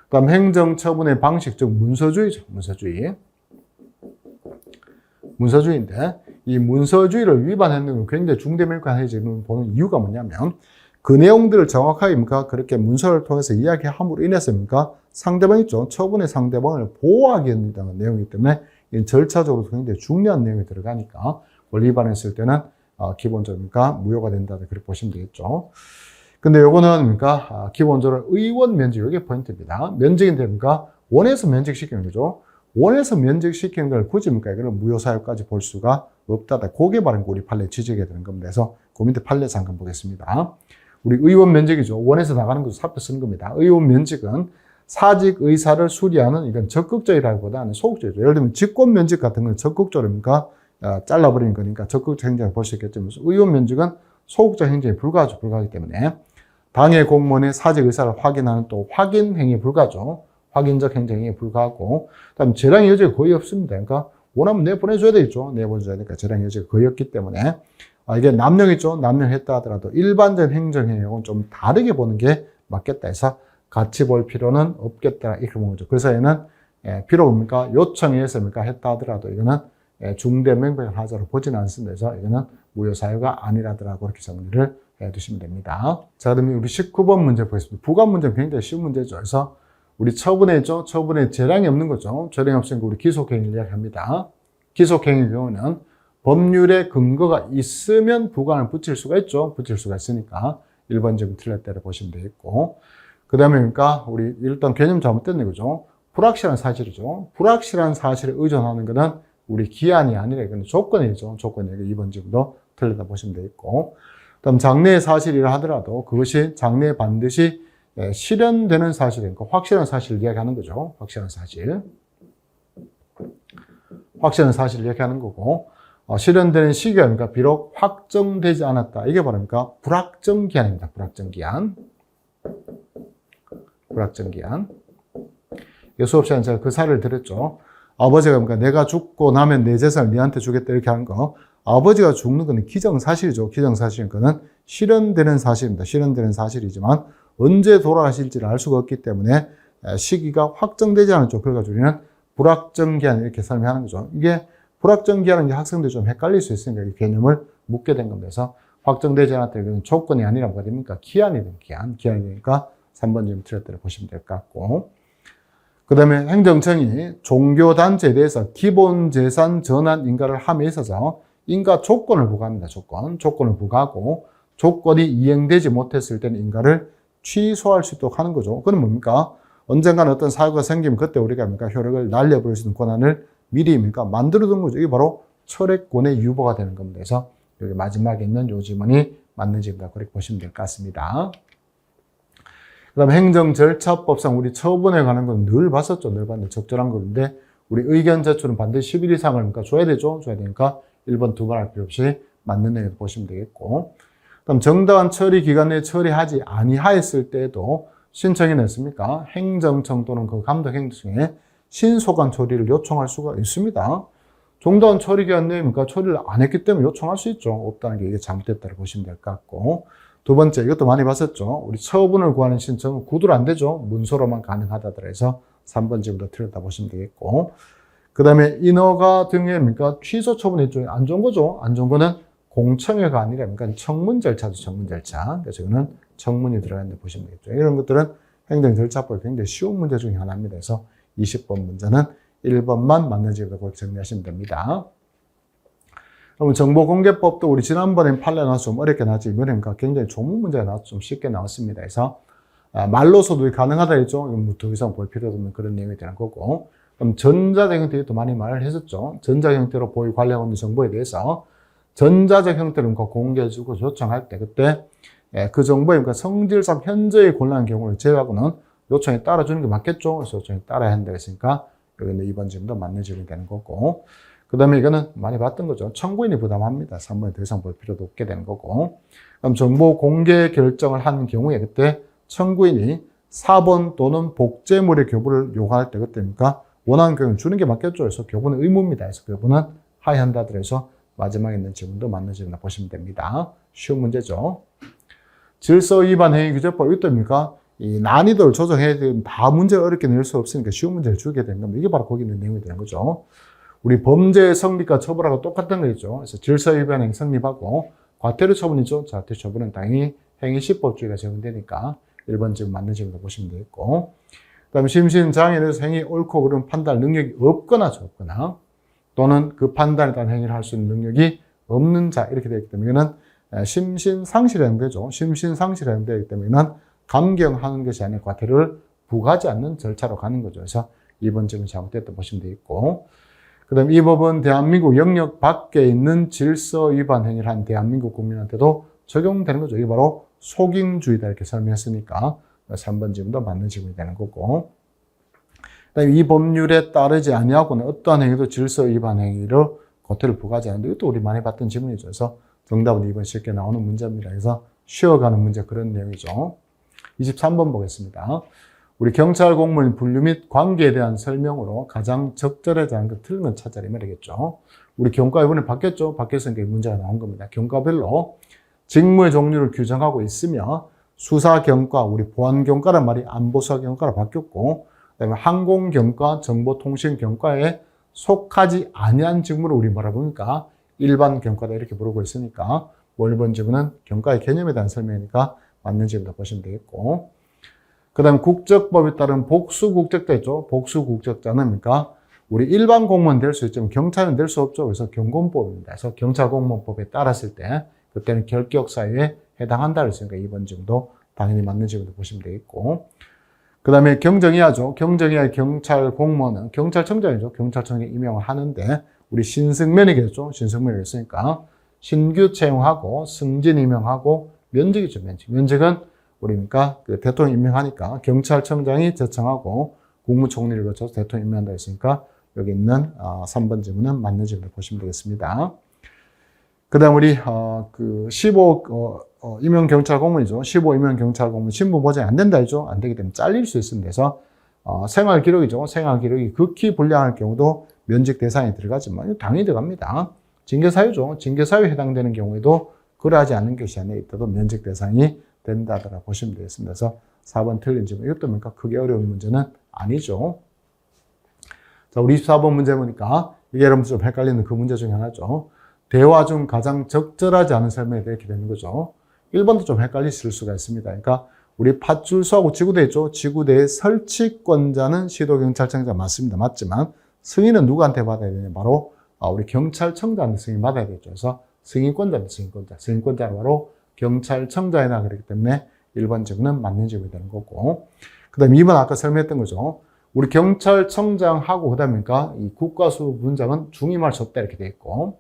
그다음 행정처분의 방식, 즉 문서주의죠. 문서주의인데 이 문서주의를 위반했는 건 굉장히 중대 명백한 해지를 보는 이유가 뭐냐면 그 내용들을 정확하게 그렇게 문서를 통해서 이야기함으로 인해서 상대방 있죠. 처분의 상대방을 보호하기 위한 내용이기 때문에 이 절차적으로 굉장히 중요한 내용이 들어가니까 원리 위반했을 때는 기본적으로 무효가 된다 그렇게 보시면 되겠죠. 근데 요거는 기본적으로 의원 면직, 이게 포인트입니다. 면직인데 원해서 면직시키는 거죠. 원해서 면직시키는 걸 굳이 이거는 무효사유까지 볼 수가 없다. 그게 바로 우리 판례 지적이 되는 겁니다. 그래서 그 밑에 판례 잠깐 보겠습니다. 우리 의원 면직이죠. 원해서 나가는 것도 살펴 쓰는 겁니다. 의원 면직은 사직 의사를 수리하는 이건 적극적이라기보다는 소극적이죠. 예를 들면 직권 면직 같은 건 적극적으로 잘라버리는 거니까 적극적 행정을 볼 수 있겠지만 의원 면직은 소극적 행정에 불과하죠. 불가하기 때문에 당의 공무원의 사직 의사를 확인하는 또 확인 행위에 불과하죠. 확인적 행정에 불과하고, 그다음 재량 여지가 거의 없습니다. 그러니까 원하면 내보내줘야 되겠죠. 내보내줘야 되니까 재량 여지가 거의 없기 때문에 이게 남용이죠. 남용했다 하더라도 일반적인 행정행위하고는 좀 다르게 보는 게 맞겠다 해서 같이 볼 필요는 없겠다 이렇게 보는 거죠. 그래서 얘는 비록 요청에 의해서 했다 하더라도 이거는 중대 명백한 하자로 보지는 않습니다. 그래서 이거는 무효사유가 아니라더라고 그렇게 정리를 해두시면 됩니다. 자, 그러면 우리 19번 문제 보겠습니다. 부관 문제는 굉장히 쉬운 문제죠. 그래서 우리 처분에죠. 처분에 재량이 없는 거죠. 재량이 없으니까 우리 기속행위를 이야기합니다. 기속행위의 경우는 법률에 근거가 있으면 부관을 붙일 수가 있죠. 붙일 수가 있으니까 1번적으로 틀렸다고 보시면 되겠고, 그 다음에 우리 일단 개념 잘못됐네, 그죠? 불확실한 사실이죠. 불확실한 사실에 의존하는 것은 우리 기한이 아니라 이건 조건이죠. 조건이니까 2번적으로 틀렸다 보시면 되겠고, 그다음 장래의 사실이라 하더라도 그것이 장래에 반드시 실현되는 사실이니까 확실한 사실을 이야기하는 거죠. 확실한 사실. 확실한 사실을 이야기하는 거고, 실현되는 시기가 비록 확정되지 않았다. 이게 바로 불확정기한입니다. 불확정기한. 불확정기한. 수업 시간에 제가 그 사례를 드렸죠. 아버지가 내가 죽고 나면 내 재산을 네한테 주겠다 이렇게 하는 거. 아버지가 죽는 건 기정사실이죠. 기정사실인 거는 실현되는 사실입니다. 실현되는 사실이지만 언제 돌아가실지를 알 수가 없기 때문에 시기가 확정되지 않았죠. 그래가지고 우리는 불확정기한 이렇게 설명하는 거죠. 이게 불확정기한은 학생들이 좀 헷갈릴 수 있으니까 이 개념을 묻게 된 겁니다. 그래서 확정되지 않았다. 이건 조건이 아니라 뭐가 됩니까? 기한이 됩니다. 기한이 되니까 3번 좀 틀렸다고 보시면 될 것 같고, 그 다음에 행정청이 종교단체에 대해서 기본재산 전환 인가를 함에 있어서 인가 조건을 부과합니다. 조건을 부과하고 조건이 이행되지 못했을 때는 인가를 취소할 수 있도록 하는 거죠. 그건 뭡니까? 언젠가는 어떤 사고가 생기면 그때 우리가 효력을 날려버릴 수 있는 권한을 미리 만들어둔 거죠. 이게 바로 철회권의 유보가 되는 겁니다. 그래서 여기 마지막에 있는 요 지문이 맞는지인가 그렇게 보시면 될 것 같습니다. 그 다음에 행정절차법상 우리 처분에 관한 건 늘 봤었죠. 늘 봤는데 적절한 건데 우리 의견 제출은 반드시 10일 이상을 줘야 되죠. 줘야 되니까 1번 두 번 할 필요 없이 맞는 내용으로 보시면 되겠고, 그럼 정당한 처리 기간 내에 처리하지 아니하였을 때에도 신청이 냈습니까? 행정청 또는 그 감독행정청에 신속한 처리를 요청할 수가 있습니다. 정당한 처리 기간 내에 처리를 안 했기 때문에 요청할 수 있죠. 없다는 게 이게 잘못됐다고 보시면 될 것 같고, 두 번째, 이것도 많이 봤었죠. 우리 처분을 구하는 신청은 구두로 안 되죠. 문서로만 가능하다더라 해서 3번 지금부터 틀렸다 보시면 되겠고, 그 다음에 인허가 등의 취소 처분이 좀 안 좋은 거죠. 안 좋은 거는 공청회가 아니라 청문 절차죠. 청문 절차. 그래서 이거는 청문이 들어가는데 보시면 되겠죠. 이런 것들은 행정 절차법이 굉장히 쉬운 문제 중에 하나입니다. 그래서 20번 문제는 1번만 맞는 지역으로 그렇게 정리하시면 됩니다. 그러면 정보공개법도 우리 지난번에 판례 나와서 좀 어렵게 나왔죠. 이번에 굉장히 조문 문제가 나와서 좀 쉽게 나왔습니다. 그래서 말로서도 가능하다 했죠. 뭐 더 이상 볼 필요도 없는 그런 내용이 되는 거고. 그럼 전자적 형태도 많이 말을 했었죠. 전자 형태로 보유 관련 정보에 대해서 전자적 형태로 공개해주고 요청할 때 그때 그 정보의 성질상 현저히 곤란한 경우를 제외하고는 요청에 따라주는 게 맞겠죠. 그래서 요청에 따라야 한다고 했으니까 여기는 2번 지금도 맞는 지역이 되는 거고. 그 다음에 이거는 많이 봤던 거죠. 청구인이 부담합니다. 3번에 더 이상 볼 필요도 없게 되는 거고. 그럼 정보 공개 결정을 한 경우에 그때 청구인이 사본 또는 복제물의 교부를 요구할 때 그때입니까? 원하는 경우는 주는 게 맞겠죠. 그래서 교부는 의무입니다. 그래서 교부는 하야한다. 그래서 마지막에 있는 질문도 맞는 질문이라 보시면 됩니다. 쉬운 문제죠. 질서 위반 행위 규제법 이것도입니까? 이 난이도를 조정해야 되면 다 문제를 어렵게 낼 수 없으니까 쉬운 문제를 주게 되는 겁니다. 이게 바로 거기 있는 내용이 되는 거죠. 우리 범죄의 성립과 처벌하고 똑같은 거죠. 그래서 질서 위반 행위 성립하고 과태료 처분이죠. 과태료 처분은 당연히 행위시법주의가 적용되니까 1번 지금 맞는 질문으로 보시면 되겠고, 그 다음에 심신장애에서 행위 옳고 그른 판단 능력이 없거나 없거나 또는 그 판단에 따른 행위를 할 수 있는 능력이 없는 자 이렇게 되기 때문에 이거는 심신상실에 해당되죠. 심신상실에 해당되기 때문에 이는 감경하는 것이 아닌 과태료를 부과하지 않는 절차로 가는 거죠. 그래서 2번 질문 잘못됐다 보시면 되겠고, 그 다음에 이 법은 대한민국 영역 밖에 있는 질서 위반 행위를 한 대한민국 국민한테도 적용되는 거죠. 이게 바로 속인주의다 이렇게 설명했으니까 3번 질문도 맞는 질문이 되는 거고, 그다음에 이 법률에 따르지 아니하고는 어떠한 행위도 질서 위반 행위로 과태료를 부과하지 않는데 이것도 우리 많이 봤던 질문이죠. 그래서 정답은 2번 쉽게 나오는 문제입니다. 그래서 쉬어가는 문제 그런 내용이죠. 23번 보겠습니다. 우리 경찰 공무원 분류 및 관계에 대한 설명으로 가장 적절하지 않은 것 틀린 건 찾아라 이 말이겠죠. 우리 경과 이번에 바뀌었죠. 바뀌었으니까 문제가 나온 겁니다. 경과별로 직무의 종류를 규정하고 있으며 수사경과, 우리 보안경과란 말이 안보수사경과로 바뀌었고, 그다음에 항공경과, 정보통신경과에 속하지 아니한 직무를 우리 뭐라 부르니까 일반 경과다 이렇게 부르고 있으니까 1번 질문은 경과의 개념에 대한 설명이니까 맞는 질문이다 보시면 되겠고, 그 다음에 국적법에 따른 복수국적자 있죠. 복수국적자는 뭡니까? 우리 일반 공무원 될 수 있지만 경찰은 될 수 없죠. 그래서 경공법입니다. 그래서 경찰공무원법에 따랐을 때 그때는 결격 사유에 해당한다 그랬으니까 2번 질문도 당연히 맞는 질문도 보시면 되겠고, 그 다음에 경정이하죠. 경정이하의 경찰 공무원은 경찰청장이죠. 경찰청에 임명을 하는데 우리 신승면이겠죠. 신승면이 있으니까 신규 채용하고 승진 임명하고 면직이죠. 면직은 우리니까 그 대통령 임명하니까 경찰청장이 제청하고 국무총리를 거쳐서 대통령 임명한다 했으니까 여기 있는 3번 질문은 맞는 질문을 보시면 되겠습니다. 그 다음 우리 15 임용 경찰 공무원이죠. 15 임용 경찰 공무원 신분 보장이 안 된다 했죠. 안 되기 때문에 잘릴 수 있습니다. 그래서 생활 기록이죠. 생활 기록이 극히 불량할 경우도 면직 대상에 들어가지만 당연히 들어갑니다. 징계 사유죠. 징계 사유에 해당되는 경우에도 그러하지 않는 것이 안에 있다도 면직 대상이 된다더라 보시면 되겠습니다. 그래서 4번 틀린 질문. 이것도 뭔가 크게 어려운 문제는 아니죠. 자, 우리 24번 문제 보니까 이게 여러분들 좀 헷갈리는 그 문제 중에 하나죠. 대화 중 가장 적절하지 않은 설명이 이렇게 되는 거죠. 1번도 좀 헷갈리실 수가 있습니다. 그러니까 우리 파출소하고 지구대 있죠. 지구대의 설치권자는 시도경찰청장 맞습니다. 맞지만 승인은 누구한테 받아야 되냐? 바로 우리 경찰청장한테 승인 받아야 되죠. 그래서 승인권자는 승인권자는 바로 경찰청장이나 그렇기 때문에 1번 질문은 맞는 질문이 되는 거고, 그 다음에 2번 아까 설명했던 거죠. 우리 경찰청장하고 그 다음에 이 국가수부분장은 중임할 수 없다 이렇게 돼 있고,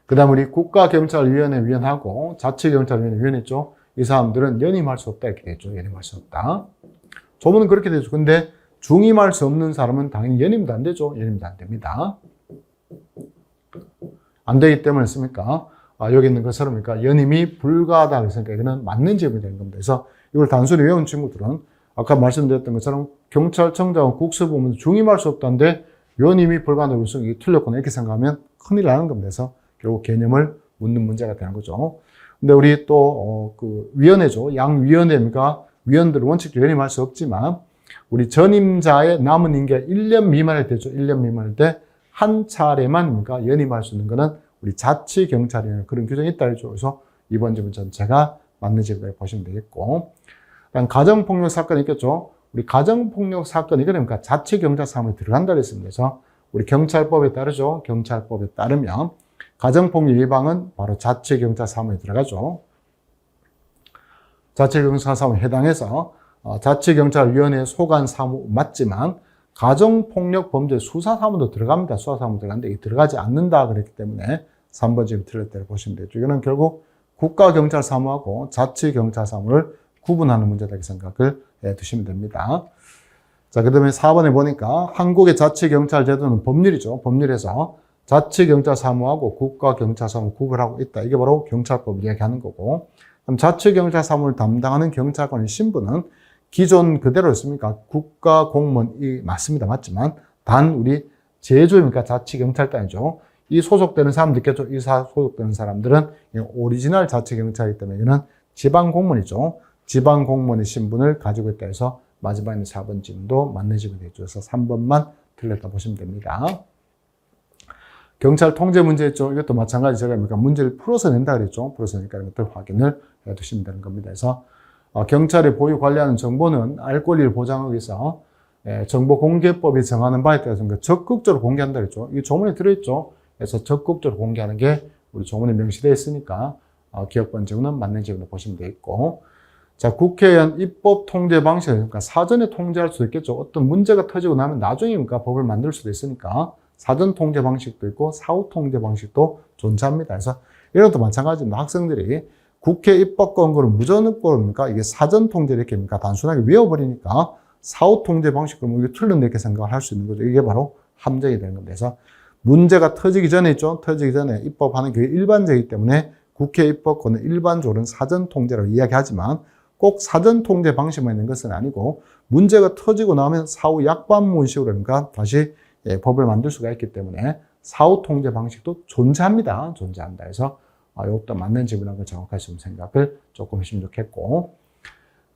그 다음 우리 국가경찰위원회 위원하고 자치경찰위원회 위원 있죠. 이 사람들은 연임할 수 없다 이렇게 되죠. 연임할 수 없다. 조문은 그렇게 되죠. 근데 중임할 수 없는 사람은 당연히 연임도 안 되죠. 연임도 안 됩니다. 안 되기 때문에 씁니까? 여기 있는 것처럼 그러니까 연임이 불가하다 그랬으니까 이거는 맞는 질문이 되는 겁니다. 그래서 이걸 단순히 외운 친구들은 아까 말씀드렸던 것처럼 경찰청장은 국수부문 중임할 수 없다는데 연임이 불가하다고 해서 이게 틀렸거나 이렇게 생각하면 큰일 나는 겁니다. 그래서 결국 개념을 묻는 문제가 되는 거죠. 근데 우리 또 그 위원회죠. 양위원회입니까? 위원들은 원칙적으로 연임할 수 없지만 우리 전임자의 남은 임기가 1년 미만일 때죠. 1년 미만일 때 한 차례만 연임할 수 있는 거는 우리 자치경찰이라는 그런 규정이 있다. 그래서 이번 질문 전체가 맞는 질문을 보시면 되겠고. 그다음 가정폭력 사건이 있겠죠. 우리 가정폭력 사건이 그러니까 자치경찰 사무에 들어간다 그랬습니다. 그래서 우리 경찰법에 따르죠. 경찰법에 따르면 가정폭력 예방은 바로 자치경찰 사무에 들어가죠. 자치경찰 사무에 해당해서 자치경찰위원회 소관 사무 맞지만 가정폭력 범죄 수사사무도 들어갑니다. 수사사무 들어가는데 이게 들어가지 않는다 그랬기 때문에 3번 지금 틀렸다고 보시면 되죠. 이거는 결국 국가경찰사무하고 자치경찰사무를 구분하는 문제다 이렇게 생각을 해 두시면 됩니다. 자, 그 다음에 4번에 보니까 한국의 자치경찰 제도는 법률이죠. 법률에서 자치경찰사무하고 국가경찰사무 구분하고 있다. 이게 바로 경찰법을 이야기하는 거고. 그럼 자치경찰사무를 담당하는 경찰관의 신분은 기존 그대로였습니까? 국가공무원이 맞습니다. 맞지만 단 우리 제조입니까? 자치경찰단이죠. 이 소속되는 사람들 있겠죠? 이 소속되는 사람들은 오리지널 자치경찰이기 때문에 이거는 지방공무원이죠. 지방공무원의 신분을 가지고 있다 해서 마지막에 있는 4번 질문도 맞는 질문이 되죠. 그래서 3번만 틀렸다 보시면 됩니다. 경찰 통제 문제 있죠. 이것도 마찬가지 제가 문제를 풀어서 낸다 그랬죠. 풀어서 내니까 이것들 확인을 해 두시면 되는 겁니다. 그래서 경찰이 보유 관리하는 정보는 알 권리를 보장하기 위해서 정보공개법이 정하는 바에 따라서 적극적으로 공개한다 그랬죠. 이 조문에 들어있죠. 그래서 적극적으로 공개하는 게 우리 조문에 명시되어 있으니까 기억번 질문은 맞는 질문을 보시면 되겠고. 자, 국회의원 입법 통제 방식, 그러니까 사전에 통제할 수도 있겠죠. 어떤 문제가 터지고 나면 나중에 법을 만들 수도 있으니까 사전 통제 방식도 있고 사후 통제 방식도 존재합니다. 그래서 이런 것도 마찬가지입니다. 학생들이 국회 입법 권고를 무전입법입니까? 이게 사전 통제 이렇게 단순하게 외워버리니까 사후 통제 방식으로 이게 틀렸네 이렇게 생각을 할 수 있는 거죠. 이게 바로 함정이 되는 겁니다. 그래서 문제가 터지기 전에 있죠. 터지기 전에 입법하는 게 일반적이기 때문에 국회 입법권은 일반적으로는 사전 통제라고 이야기하지만 꼭 사전 통제 방식만 있는 것은 아니고 문제가 터지고 나면 사후 약관문식으로 다시 법을 만들 수가 있기 때문에 사후 통제 방식도 존재합니다. 존재한다 해서 이것도 맞는 질문한 걸 정확하게 좀 생각을 조금 하시면 좋겠고.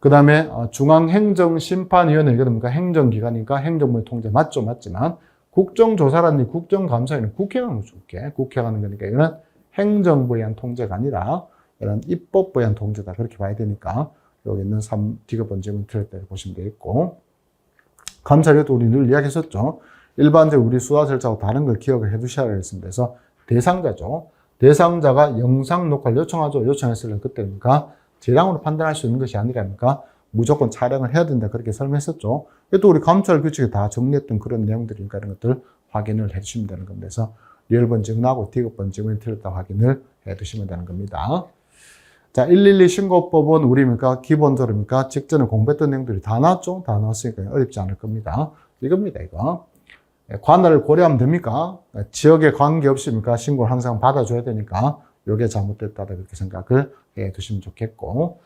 그 다음에 중앙행정심판위원회, 그러니까 행정기관이니까 행정부의 통제 맞죠? 맞지만 국정조사라든지 국정감사에는 국회가 하는 거죠. 국회가 하는 거니까 이거는 행정부에 의한 통제가 아니라 이런 입법부에 의한 통제다. 그렇게 봐야 되니까 여기 있는 디귿번 질문 틀렸다고 보시면 되겠고. 감찰에도 우리 늘 이야기했었죠. 일반적으로 우리 수사 절차하고 다른 걸 기억을 해 두셔야 했습니다. 그래서 대상자죠. 대상자가 영상 녹화를 요청하죠. 요청했을 때 그때니까 재량으로 판단할 수 있는 것이 아니라니까 무조건 촬영을 해야 된다. 그렇게 설명했었죠. 또 우리 감찰 규칙에 다 정리했던 그런 내용들이니까 이런 것들 확인을 해 주시면 되는 겁니다. 그래서 리얼번 질문하고 디귿번 질문이 틀렸다 확인을 해 두시면 되는 겁니다. 자, 112 신고법은 우리입니까? 기본적으로입니까? 직전에 공부했던 내용들이 다 나왔죠? 다 나왔으니까 어렵지 않을 겁니다. 이겁니다, 이거. 관할을 고려하면 됩니까? 지역에 관계없이니까 신고를 항상 받아줘야 되니까 이게 잘못됐다 그렇게 생각을 해 두시면 좋겠고.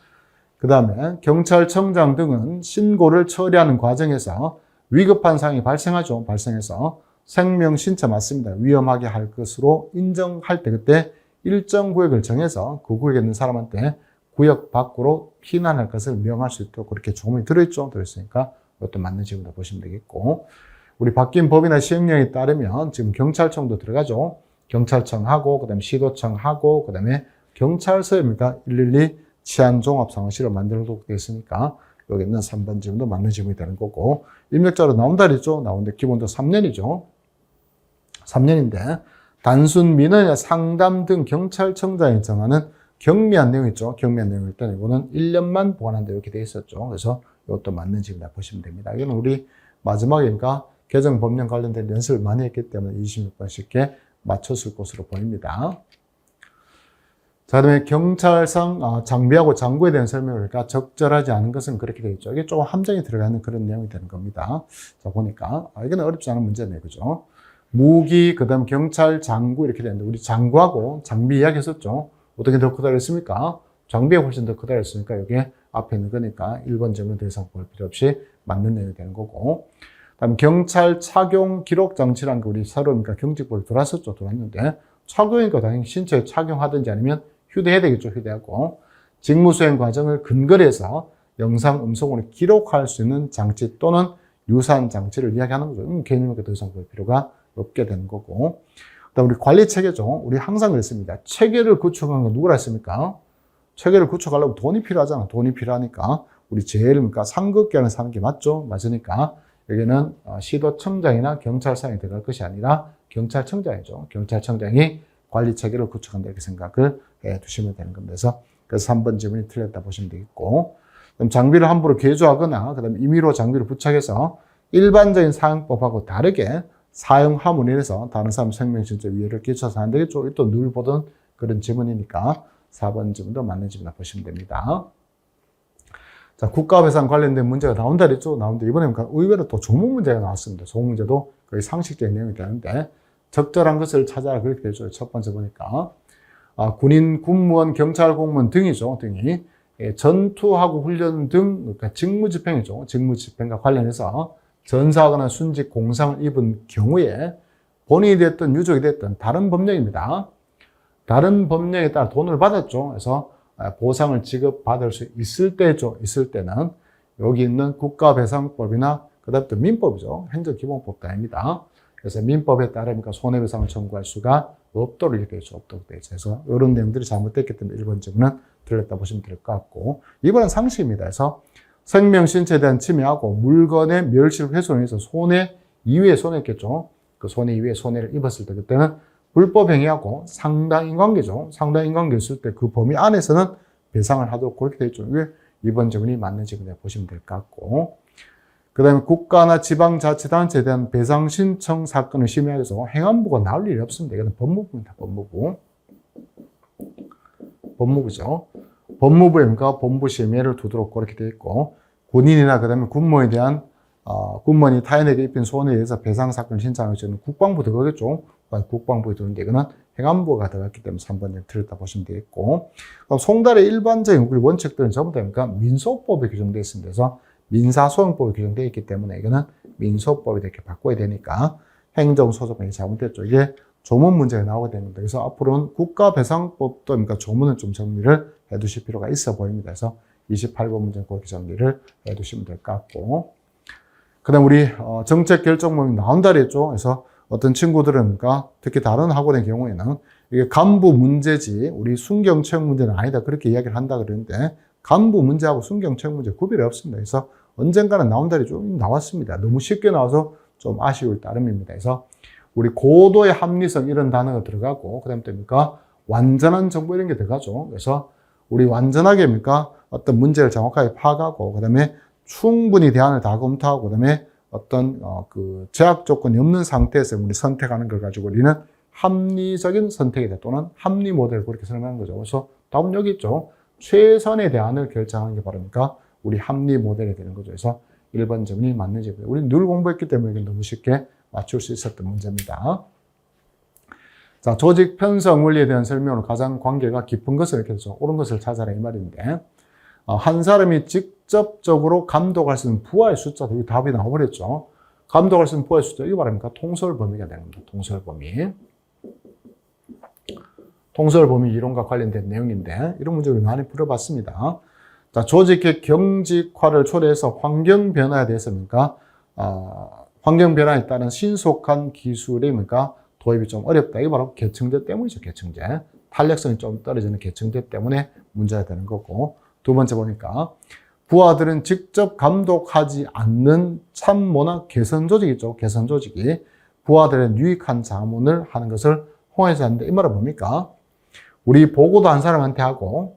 그 다음에 경찰청장 등은 신고를 처리하는 과정에서 위급한 상황이 발생하죠. 발생해서 생명신체 맞습니다. 위험하게 할 것으로 인정할 때 그때 일정 구역을 정해서 그 구역에 있는 사람한테 구역 밖으로 피난할 것을 명할 수 있도록 그렇게 조문이 들어있죠. 들어있으니까 이것도 맞는 질문으로 보시면 되겠고. 우리 바뀐 법이나 시행령에 따르면 지금 경찰청도 들어가죠. 경찰청하고 그다음에 시도청하고 그다음에 경찰서입니까? 112 치안종합상황실을 만들도록 되어 있으니까 여기 있는 3번 질문도 맞는 질문이 되는 거고. 입력자로 나온다 그랬죠. 나오는데 기본적으로 3년이죠. 3년인데 단순 민원이나 상담 등 경찰청장이 정하는 경미한 내용 있죠. 경미한 내용 일단 이거는 1년만 보관한다 이렇게 되어 있었죠. 그래서 이것도 맞는 질문이다 보시면 됩니다. 이거는 우리 마지막이니까 개정 법령 관련된 연습을 많이 했기 때문에 26번 쉽게 맞췄을 것으로 보입니다. 자, 그다음에 경찰상 장비하고 장구에 대한 설명을 그러니까 적절하지 않은 것은 그렇게 되어 있죠. 이게 조금 함정이 들어가는 그런 내용이 되는 겁니다. 자, 보니까 이건 어렵지 않은 문제네요. 그죠? 무기, 그 다음 경찰, 장구 이렇게 되는데 우리 장구하고 장비 이야기 했었죠. 어떻게 더 크다 그랬습니까? 장비가 훨씬 더 크다 그랬으니까 이게 앞에 있는 거니까 1번 질문 더 이상 볼 필요 없이 맞는 내용이 되는 거고. 그다음 경찰 착용 기록 장치라는 게 우리 새로 그러니까 경직법이 들어왔는데 착용이니까 당연히 신체에 착용하든지 아니면 휴대해야 되겠죠. 휴대하고. 직무 수행 과정을 근거리 해서 영상, 음성으로 기록할 수 있는 장치 또는 유사한 장치를 이야기하는 거죠. 개념이 더 이상 볼 필요가 없게 되는 거고. 그다음 우리 관리 체계죠. 우리 항상 그랬습니다. 체계를 구축한 건 누구라 했습니까? 체계를 구축하려면 돈이 필요하잖아. 돈이 필요하니까 우리 제일 그러니까 상급기 안에 사는 게 맞죠. 맞으니까 여기는 시도청장이나 경찰서장이 들어갈 것이 아니라 경찰청장이죠. 경찰청장이 관리 체계를 구축한다 이렇게 생각을 해 두시면 되는 겁니다. 그래서 3번 질문이 틀렸다 보시면 되겠고. 그럼 장비를 함부로 개조하거나 그다음에 임의로 장비를 부착해서 일반적인 사용법하고 다르게 사용함으로 인해서 다른 사람 생명 신체 위해를 끼쳐서 안 되겠죠. 또 늘 보던 그런 질문이니까 4번 질문도 맞는 질문이라 보시면 됩니다. 자, 국가배상 관련된 문제가 나온다 그랬죠. 나오는데 이번에 의외로 또 조문 문제가 나왔습니다. 조문 문제도 거의 상식적인 내용이 되는데 적절한 것을 찾아라 그렇게 되죠. 첫 번째 보니까 군인, 군무원, 경찰 공무원 등이죠. 등이 전투하고 훈련 등 그러니까 직무집행이죠. 직무집행과 관련해서 전사하거나 순직 공상을 입은 경우에 본인이 됐든 유족이 됐든 다른 법령입니다. 다른 법령에 따라 돈을 받았죠. 그래서 보상을 지급받을 수 있을 때죠. 있을 때는 여기 있는 국가배상법이나 그다음 또 민법이죠. 행정기본법 아닙니다. 그래서 민법에 따르니까 손해배상을 청구할 수가 없도록 이렇게 되죠. 없도록 되죠. 그래서 이런 내용들이 잘못됐기 때문에 1번 질문은 틀렸다 보시면 될 것 같고 2번은 상식입니다. 그래서 생명, 신체에 대한 침해하고 물건의 멸실, 훼손에 의해서 손해 이외의 손해겠죠. 그 손해 이외의 손해를 입었을 때 그때는 불법 행위하고 상당 인관계죠. 상당 인관계 있을 때 그 범위 안에서는 배상을 하도록 그렇게 되어 있죠. 이게 2번 질문이 맞는 질문이라 보시면 될 것 같고. 그 다음에 국가나 지방자치단체에 대한 배상 신청 사건을 심의하기 위해서 행안부가 나올 일이 없습니다. 이건 법무부입니다. 법무부. 법무부죠. 법무부에 본부 심의를 두도록 그렇게 되어 있고 군인이나 그 다음에 군무에 대한 군무원이 타인에게 입힌 손해에 의해서 배상 사건을 신청할 때는 국방부 들어가겠죠. 국방부에 들어오는데 이거는 행안부가 들어갔기 때문에 3번을 틀렸다 보시면 되겠고 송달의 일반적인 원칙들은 전부 다 민소법에 규정되어 있습니다. 그래서 민사소송법에 규정되어 있기 때문에 이거는 민소법에 이렇게 바꿔야 되니까 행정소송법이 잘못됐죠. 이게 조문 문제가 나오게 됩니다. 그래서 앞으로는 국가배상법도 그러니까 조문은 좀 정리를 해 두실 필요가 있어 보입니다. 그래서 28번 문제는 그렇게 정리를 해 두시면 될 것 같고 그 다음 우리 정책 결정문이 나온다 그랬죠. 그래서 어떤 친구들은 특히 다른 학원의 경우에는 이게 간부 문제지 우리 순경 채용 문제는 아니다 그렇게 이야기를 한다 그러는데 간부 문제하고 순경 채용 문제 구별이 없습니다. 그래서 언젠가는 나온다 그랬죠. 나왔습니다. 너무 쉽게 나와서 좀 아쉬울 따름입니다. 그래서 우리 고도의 합리성 이런 단어가 들어가고 그다음에 뭡니까 완전한 정보 이런 게 들어가죠. 그래서 우리 완전하게 어떤 문제를 정확하게 파악하고 그다음에 충분히 대안을 다 검토하고 그다음에 어떤 그 제약 조건이 없는 상태에서 우리 선택하는 걸 가지고 우리는 합리적인 선택이다 또는 합리 모델을 그렇게 설명하는 거죠. 그래서 답은 여기 있죠. 최선의 대안을 결정하는 게 바로 우리 합리 모델이 되는 거죠. 그래서 1번 질문이 맞는 질문이에요. 우리 늘 공부했기 때문에 이게 너무 쉽게 맞출 수 있었던 문제입니다. 자, 조직 편성 원리에 대한 설명으로 가장 관계가 깊은 것을 이렇게 해서 옳은 것을 찾아라 이 말인데 한 사람이 직접적으로 감독할 수 있는 부하의 숫자도 여기 답이 나와버렸죠. 감독할 수 있는 부하의 숫자 이거 말합니까? 통솔 범위가 되는 겁니다. 통솔 범위. 통솔 범위 이론과 관련된 내용인데 이런 문제를 많이 풀어봤습니다. 자, 조직의 경직화를 초래해서 환경 변화에 대해서 환경 변화에 따른 신속한 기술이 도입이 좀 어렵다. 이게 바로 계층제 때문이죠. 계층제. 탄력성이 좀 떨어지는 계층제 때문에 문제가 되는 거고 두 번째 보니까 부하들은 직접 감독하지 않는 참모나 개선 조직이 있죠. 개선 조직이 부하들의 유익한 자문을 하는 것을 홍해서 하는데 이 말은 뭡니까? 우리 보고도 한 사람한테 하고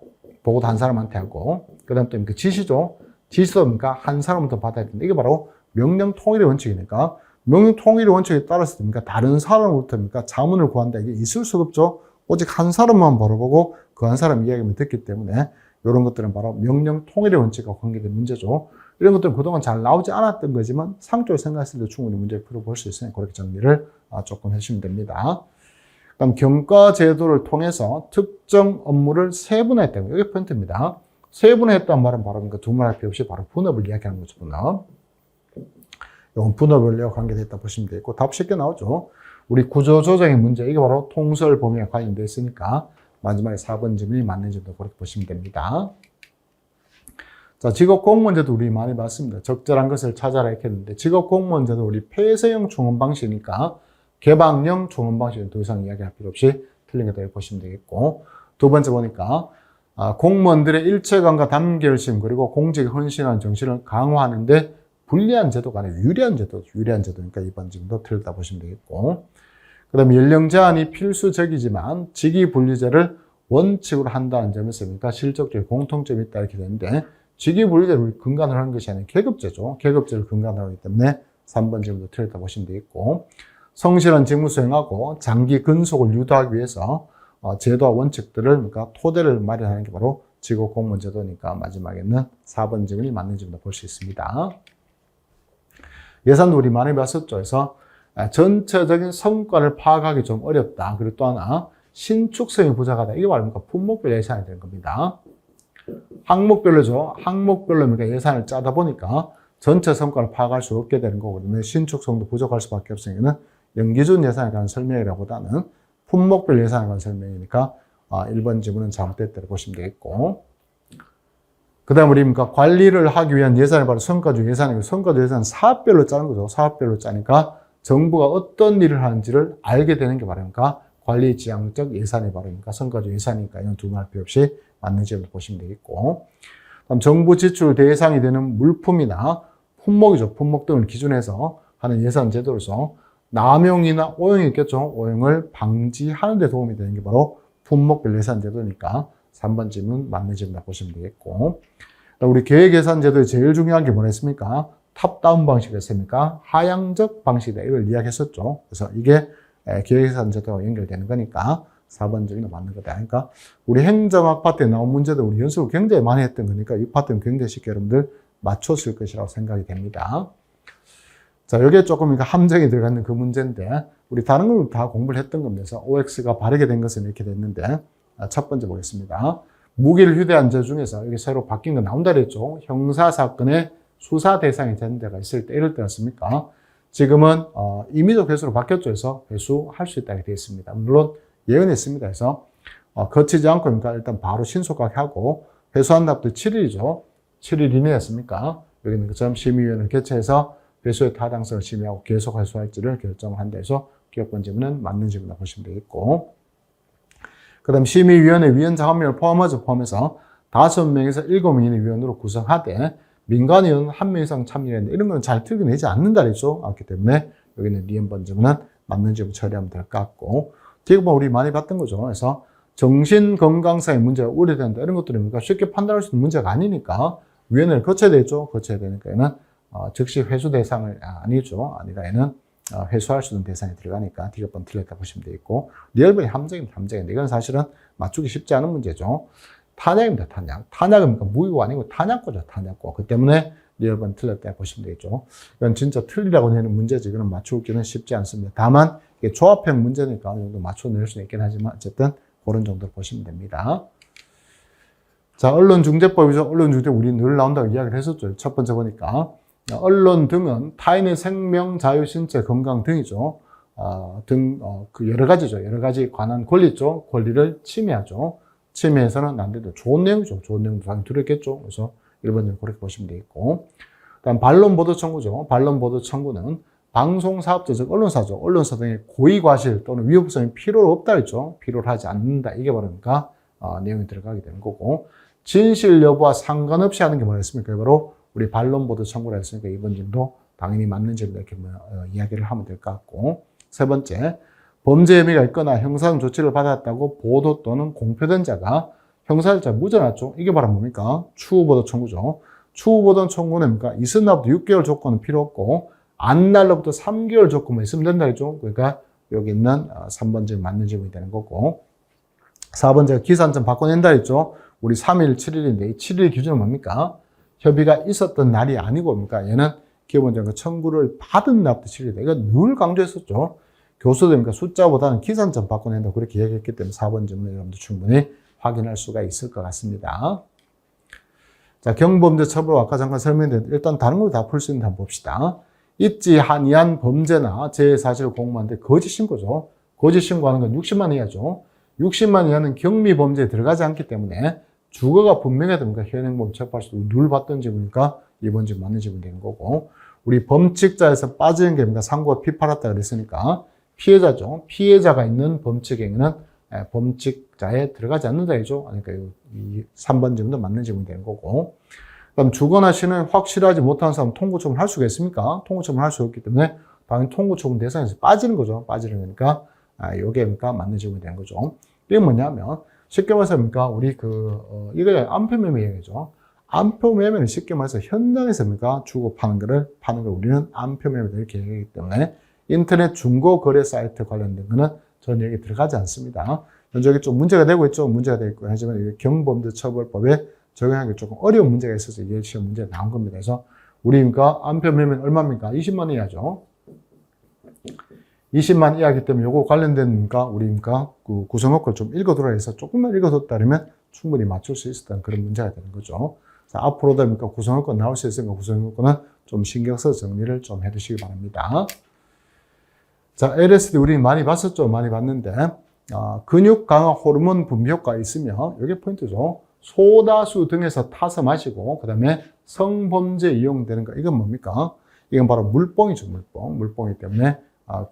그 다음 또 지시죠. 지시도 한 사람부터 받아야 된다. 이게 바로 명령 통일의 원칙이니까 명령 통일의 원칙에 따라서 다른 사람으로부터 자문을 구한다. 이게 있을 수가 없죠. 오직 한 사람만 바라보고 그 한 사람 이야기만 듣기 때문에 이런 것들은 바로 명령 통일의 원칙과 관계된 문제죠. 이런 것들은 그동안 잘 나오지 않았던 거지만 상적으로 생각했을 때 충분히 문제를 풀어볼 수 있으니 그렇게 정리를 조금 해주시면 됩니다. 그다음 경과 제도를 통해서 특정 업무를 세분화했다는 거. 이게 포인트입니다. 세분화했다는 말은 바로 그러니까 두말할 필요 없이 바로 분업을 이야기하는 거죠. 분업. 이건 분업을 관계됐다 보시면 되겠고 답 쉽게 나오죠. 우리 구조조정의 문제 이게 바로 통설 범위와 관련되어 있으니까 마지막에 4번 질문이 맞는지도 그렇게 보시면 됩니다. 자, 직업공무원제도 우리 많이 봤습니다. 적절한 것을 찾아라 이렇게 했는데 직업공무원제도 우리 폐쇄형 충원 방식이니까 개방형 충원 방식은 더 이상 이야기할 필요 없이 틀린 거다 이렇게 보시면 되겠고 두 번째 보니까 공무원들의 일체감과 단결심 그리고 공직에 헌신하는 정신을 강화하는데 불리한 제도가 아니라 유리한 제도니까 이번 질문도 틀렸다 보시면 되겠고 그 다음에 연령 제한이 필수적이지만 직위분리제를 원칙으로 한다는 점에서 그러니까 실적적인 공통점이 있다 이렇게 되는데 직위분리제를 근간으로 하는 것이 아니라 계급제죠. 계급제를 근간으로 하기 때문에 3번 질문도 틀렸다 보시면 되겠고 성실한 직무 수행하고 장기 근속을 유도하기 위해서 제도와 원칙들을 그러니까 토대를 마련하는 게 바로 직업공무원 제도니까 마지막에는 4번 질문이 맞는 질문도 볼 수 있습니다. 예산도 우리 많이 봤었죠. 그래서 전체적인 성과를 파악하기 좀 어렵다. 그리고 또 하나 신축성이 부족하다. 이게 바로 품목별 예산이 되는 겁니다. 항목별로죠. 항목별로 예산을 짜다 보니까 전체 성과를 파악할 수 없게 되는 거거든요. 신축성도 부족할 수밖에 없으니까 연기준 예산에 관한 설명이라보다는 품목별 예산에 관한 설명이니까 1번 지문은 잘못됐다고 보시면 되겠고 그 다음 우리 관리를 하기 위한 예산이 바로 성과주 예산이고 성과주 예산은 사업별로 짜는 거죠. 사업별로 짜니까 정부가 어떤 일을 하는지를 알게 되는 게 바로 관리지향적 예산이 바로 성과주 예산이니까 이건 두말 필요 없이 맞는 점을 보시면 되겠고 그다음 정부 지출 대상이 되는 물품이나 품목이죠. 품목 등을 기준해서 하는 예산 제도로서 남용이나 오용이 있겠죠. 오용을 방지하는 데 도움이 되는 게 바로 품목별 예산 제도니까 3번 질문 맞는 질문이라고 보시면 되겠고 우리 계획예산제도의 제일 중요한 게 뭐랬습니까? 탑다운 방식이었습니까? 하향적 방식이다. 이걸 이야기했었죠. 그래서 이게 계획예산제도와 연결되는 거니까 4번 질문이 맞는 거다. 그러니까 우리 행정학 파트에 나온 문제도 우리 연습을 굉장히 많이 했던 거니까 이 파트는 굉장히 쉽게 여러분들 맞췄을 것이라고 생각이 됩니다. 자, 여기에 조금 함정이 들어가는 그 문제인데 우리 다른 걸 다 공부를 했던 겁니다. OX가 바르게 된 것은 이렇게 됐는데 첫 번째 보겠습니다. 무기를 휴대한 자 중에서 여기 새로 바뀐 거 나온다 그랬죠. 형사사건의 수사 대상이 되는 데가 있을 때 이럴 때였습니까? 지금은 임의적 회수로 바뀌었죠. 그래서 회수할 수 있다고 되어 있습니다. 물론 예언이 있습니다. 그래서 거치지 않고 일단 바로 신속하게 하고 회수한 날부터 7일이죠. 7일 이내였습니까? 여기는 그처럼 심의위원회를 개최해서 회수의 타당성을 심의하고 계속 회수할지를 결정한다 해서 기업번 질문은 맞는 질문이라고 보시면 되겠고 그 다음 심의위원회 위원장 1명을 포함해서 5명에서 7명의 위원으로 구성하되 민간위원 1명 이상 참여했는데 이런 건 잘 틀어내지 않는다 그랬죠. 그렇기 때문에 여기는 니은번 질문은 맞는 질문 처리하면 될 것 같고 뒤에 보면 우리 많이 봤던 거죠. 그래서 정신건강상의 문제가 우려된다 이런 것들은 쉽게 판단할 수 있는 문제가 아니니까 위원회를 거쳐야 되죠. 거쳐야 되니까 얘는 즉시 회수 대상을 아니죠. 아니라 얘는 회수할 수 있는 대상이 들어가니까 D번 틀렸다 보시면 되겠고 리얼번이 함정인데 이건 사실은 맞추기 쉽지 않은 문제죠. 탄약입니다. 탄약은 무효가 아니고 탄약고죠. 탄약고. 그 때문에 리얼번 틀렸다 보시면 되겠죠. 이건 진짜 틀리라고 하는 문제지 이거는 맞추기는 쉽지 않습니다. 다만 이게 조합형 문제니까 어느 정도 맞춰낼 수는 있긴 하지만 어쨌든 그런 정도로 보시면 됩니다. 자, 언론중재법이죠. 언론중재 우리 늘 나온다고 이야기를 했었죠. 첫 번째 보니까 언론 등은 타인의 생명, 자유, 신체, 건강 등이죠. 그 여러 가지죠. 여러 가지 관한 권리 있죠. 권리를 침해하죠. 침해해서는 안 되죠. 좋은 내용이죠. 좋은 내용도 당연히 들었겠죠. 그래서 1번을 그렇게 보시면 되겠고. 다음 반론보도 청구죠. 반론보도 청구는 방송사업자, 즉 언론사죠. 언론사 등의 고의과실 또는 위법성이 필요로 없다 했죠. 필요로 하지 않는다. 이게 바로 그러니까 내용이 들어가게 되는 거고. 진실 여부와 상관없이 하는 게 뭐였습니까? 바로 우리 반론보도 청구를 했으니까 이번 질문도 당연히 맞는 질문 이렇게 이야기를 하면 될 것 같고. 세 번째, 범죄 혐의가 있거나 형사상 조치를 받았다고 보도 또는 공표된 자가 형사절차 무죄났죠. 이게 바로 뭡니까? 추후보도 청구죠. 추후보도 청구는 뭡니까? 이슬날부터 6개월 조건은 필요 없고 안날로부터 3개월 조건만 있으면 된다 했죠. 그러니까 여기 있는 3번 질문 맞는 질문이 되는 거고 4번째가 기산점 바꿔낸다 했죠. 우리 3일, 7일인데 이 7일 기준은 뭡니까? 협의가 있었던 날이 아니고 뭡니까? 얘는 기본적으로 청구를 받은 날부터 실시돼. 이거 늘 강조했었죠. 교수들이니까 숫자보다는 기산점 바꿔낸다 그렇게 얘기했기 때문에 4번 질문에 여러분들 충분히 확인할 수가 있을 것 같습니다. 자, 경범죄 처벌 아까 잠깐 설명드렸는데 일단 다른 걸 다 풀 수 있는지 한번 봅시다. 있지 아니한 범죄나 제사실을 공모하는데 거짓 신고죠. 거짓 신고하는 건 60만 이하죠. 60만 이하는 경미 범죄에 들어가지 않기 때문에 주거가 분명해야 됩니까? 현행범 체포할 수도 늘 봤던 지문이니까 이번 지문 맞는 지문이 되는 거고, 우리 범칙자에서 빠지는 게 뭡니까? 상고가 피팔았다 그랬으니까 피해자죠. 피해자가 있는 범칙 행위는 범칙자에 들어가지 않는다이죠. 그러니까 이 3번 지문도 맞는 지문이 되는 거고, 그럼 주거나 시는 확실하지 못한 사람 통고 처분을 할 수가 있습니까? 통고 처분을 할 수 없기 때문에 당연히 통고 처분 대상에서 빠지는 거죠. 빠지는 거니까 요게 그러니까 맞는 지문이 되는 거죠. 이게 뭐냐면 쉽게 말해서 뭡니까? 우리 이거 안표매매 얘기죠. 안표매매는 쉽게 말해서 현장에서 뭡니까? 주고 파는 걸 우리는 안표매매 이렇게 얘기하기 때문에 인터넷 중고 거래 사이트 관련된 거는 전혀 여기 들어가지 않습니다. 현재 좀 문제가 되고 있죠. 문제가 되고 있고 하지만 이게 경범죄 처벌법에 적용하기 조금 어려운 문제가 있어서 이게 시험 문제가 나온 겁니다. 그래서 우리가 안표매매는 얼마입니까? 20만 이하죠. 20만 이하기 때문에 요거 관련된 우리가 그 구성요건을 좀 읽어두라 해서 조금만 읽어뒀다면 충분히 맞출 수 있었던 그런 문제가 되는 거죠. 자, 앞으로도 구성요건 나올 수 있으니까 구성요건은 좀 신경 써서 정리를 좀 해두시기 바랍니다. 자, LSD 우리 많이 봤었죠. 많이 봤는데 근육 강화 호르몬 분비 효과가 있으면 이게 포인트죠. 소다수 등에서 타서 마시고 그다음에 성범죄에 이용되는 거 이건 뭡니까? 이건 바로 물뽕이죠. 물뽕이기 때문에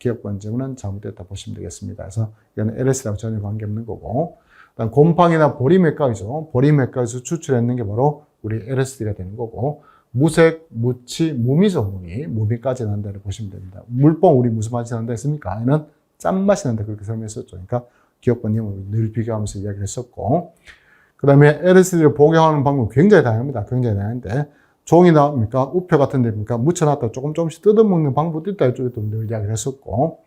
기억번 질문은 잘못됐다 보시면 되겠습니다. 그래서 이건 LSD하고 전혀 관계없는 거고, 그다음 곰팡이나 보리맥각이죠. 보리맥각에서 추출했는 게 바로 우리 LSD가 되는 거고, 무색, 무치, 무미죠. 무미까지 난다를 보시면 됩니다. 물뽕 우리 무슨 맛이 난다 했습니까? 얘는 짠맛이 난다 그렇게 설명했었죠. 그러니까 기억번 질문 늘 비교하면서 이야기를 했었고, 그 다음에 LSD를 복용하는 방법은 굉장히 다양합니다. 굉장히 다양한데 종이나 우표 같은 데 묻혀놨다가 조금씩 뜯어먹는 방법도 있다. 이쪽에도 늘 이야기를 했었고,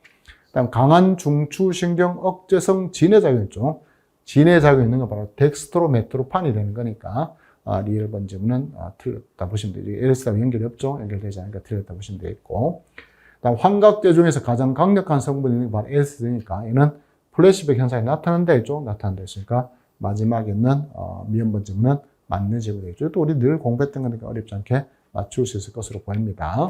그다음 강한 중추신경 억제성 진해작용 있죠. 진해작용이 있는 건 바로 덱스트로메트로판이 되는 거니까 리을 번 질문은 틀렸다 보시면 되죠. LSD하고 연결이 없죠. 연결되지 않으니까 틀렸다 보시면 되겠고, 그다음 환각제 중에서 가장 강력한 성분이 있는 게 바로 LSD니까 얘는 플래시백 현상이 나타난다 했죠. 나타난다 했으니까 마지막에 있는 미연번 질문은 맞는 질문이 되겠죠. 또 우리 늘 공부했던 거니까 어렵지 않게 맞출 수 있을 것으로 보입니다.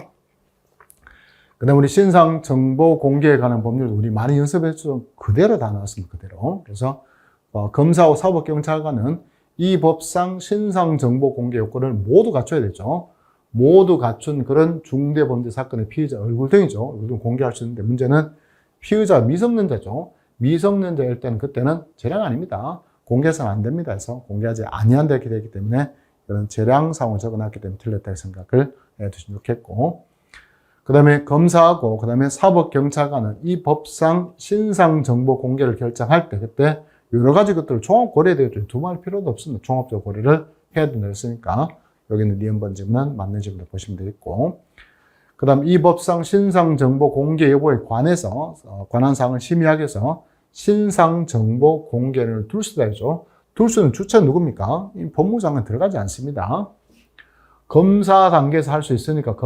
그 다음에 우리 신상 정보 공개에 관한 법률도 우리 많이 연습했죠. 그대로 다 나왔습니다. 그대로. 그래서 검사하고 사법경찰관은 이 법상 신상 정보 공개 요건을 모두 갖춰야 되죠. 모두 갖춘 그런 중대범죄 사건의 피의자 얼굴 등이죠. 얼굴 등 공개할 수 있는데 문제는 피의자 미성년자죠. 미성년자일 때는 그때는 재량 아닙니다. 공개해서는 안 됩니다. 그래서 공개하지 아니한다 이렇게 되기 때문에 이런 재량 사항을 적어놨기 때문에 틀렸다고 생각을 해두시면 좋겠고, 그 다음에 검사하고 그 다음에 사법경찰관은 이 법상 신상정보 공개를 결정할 때 그때 여러 가지 것들을 종합 고려해야 되겠죠. 두말 필요도 없습니다. 종합적으로 고려를 해야 된다 했으니까 여기는 니은번 질문은 맞는 질문을 보시면 되겠고, 그 다음 이 법상 신상정보 공개 여부에 관해서 관한 사항을 심의하기 위해서 신상정보 공개를 둘 수다 했죠. 둘 수는 주체 누굽니까? 이 법무장관 들어가지 않습니다. 검사 단계에서 할 수 있으니까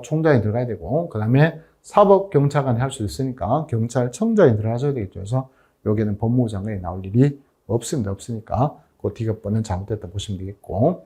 총장이 들어가야 되고, 그 다음에 사법경찰관이 할 수 있으니까 경찰청장이 들어가셔야 되겠죠. 그래서 여기는 법무장관이 나올 일이 없으니까 그 D급번은 잘못됐다 보시면 되겠고,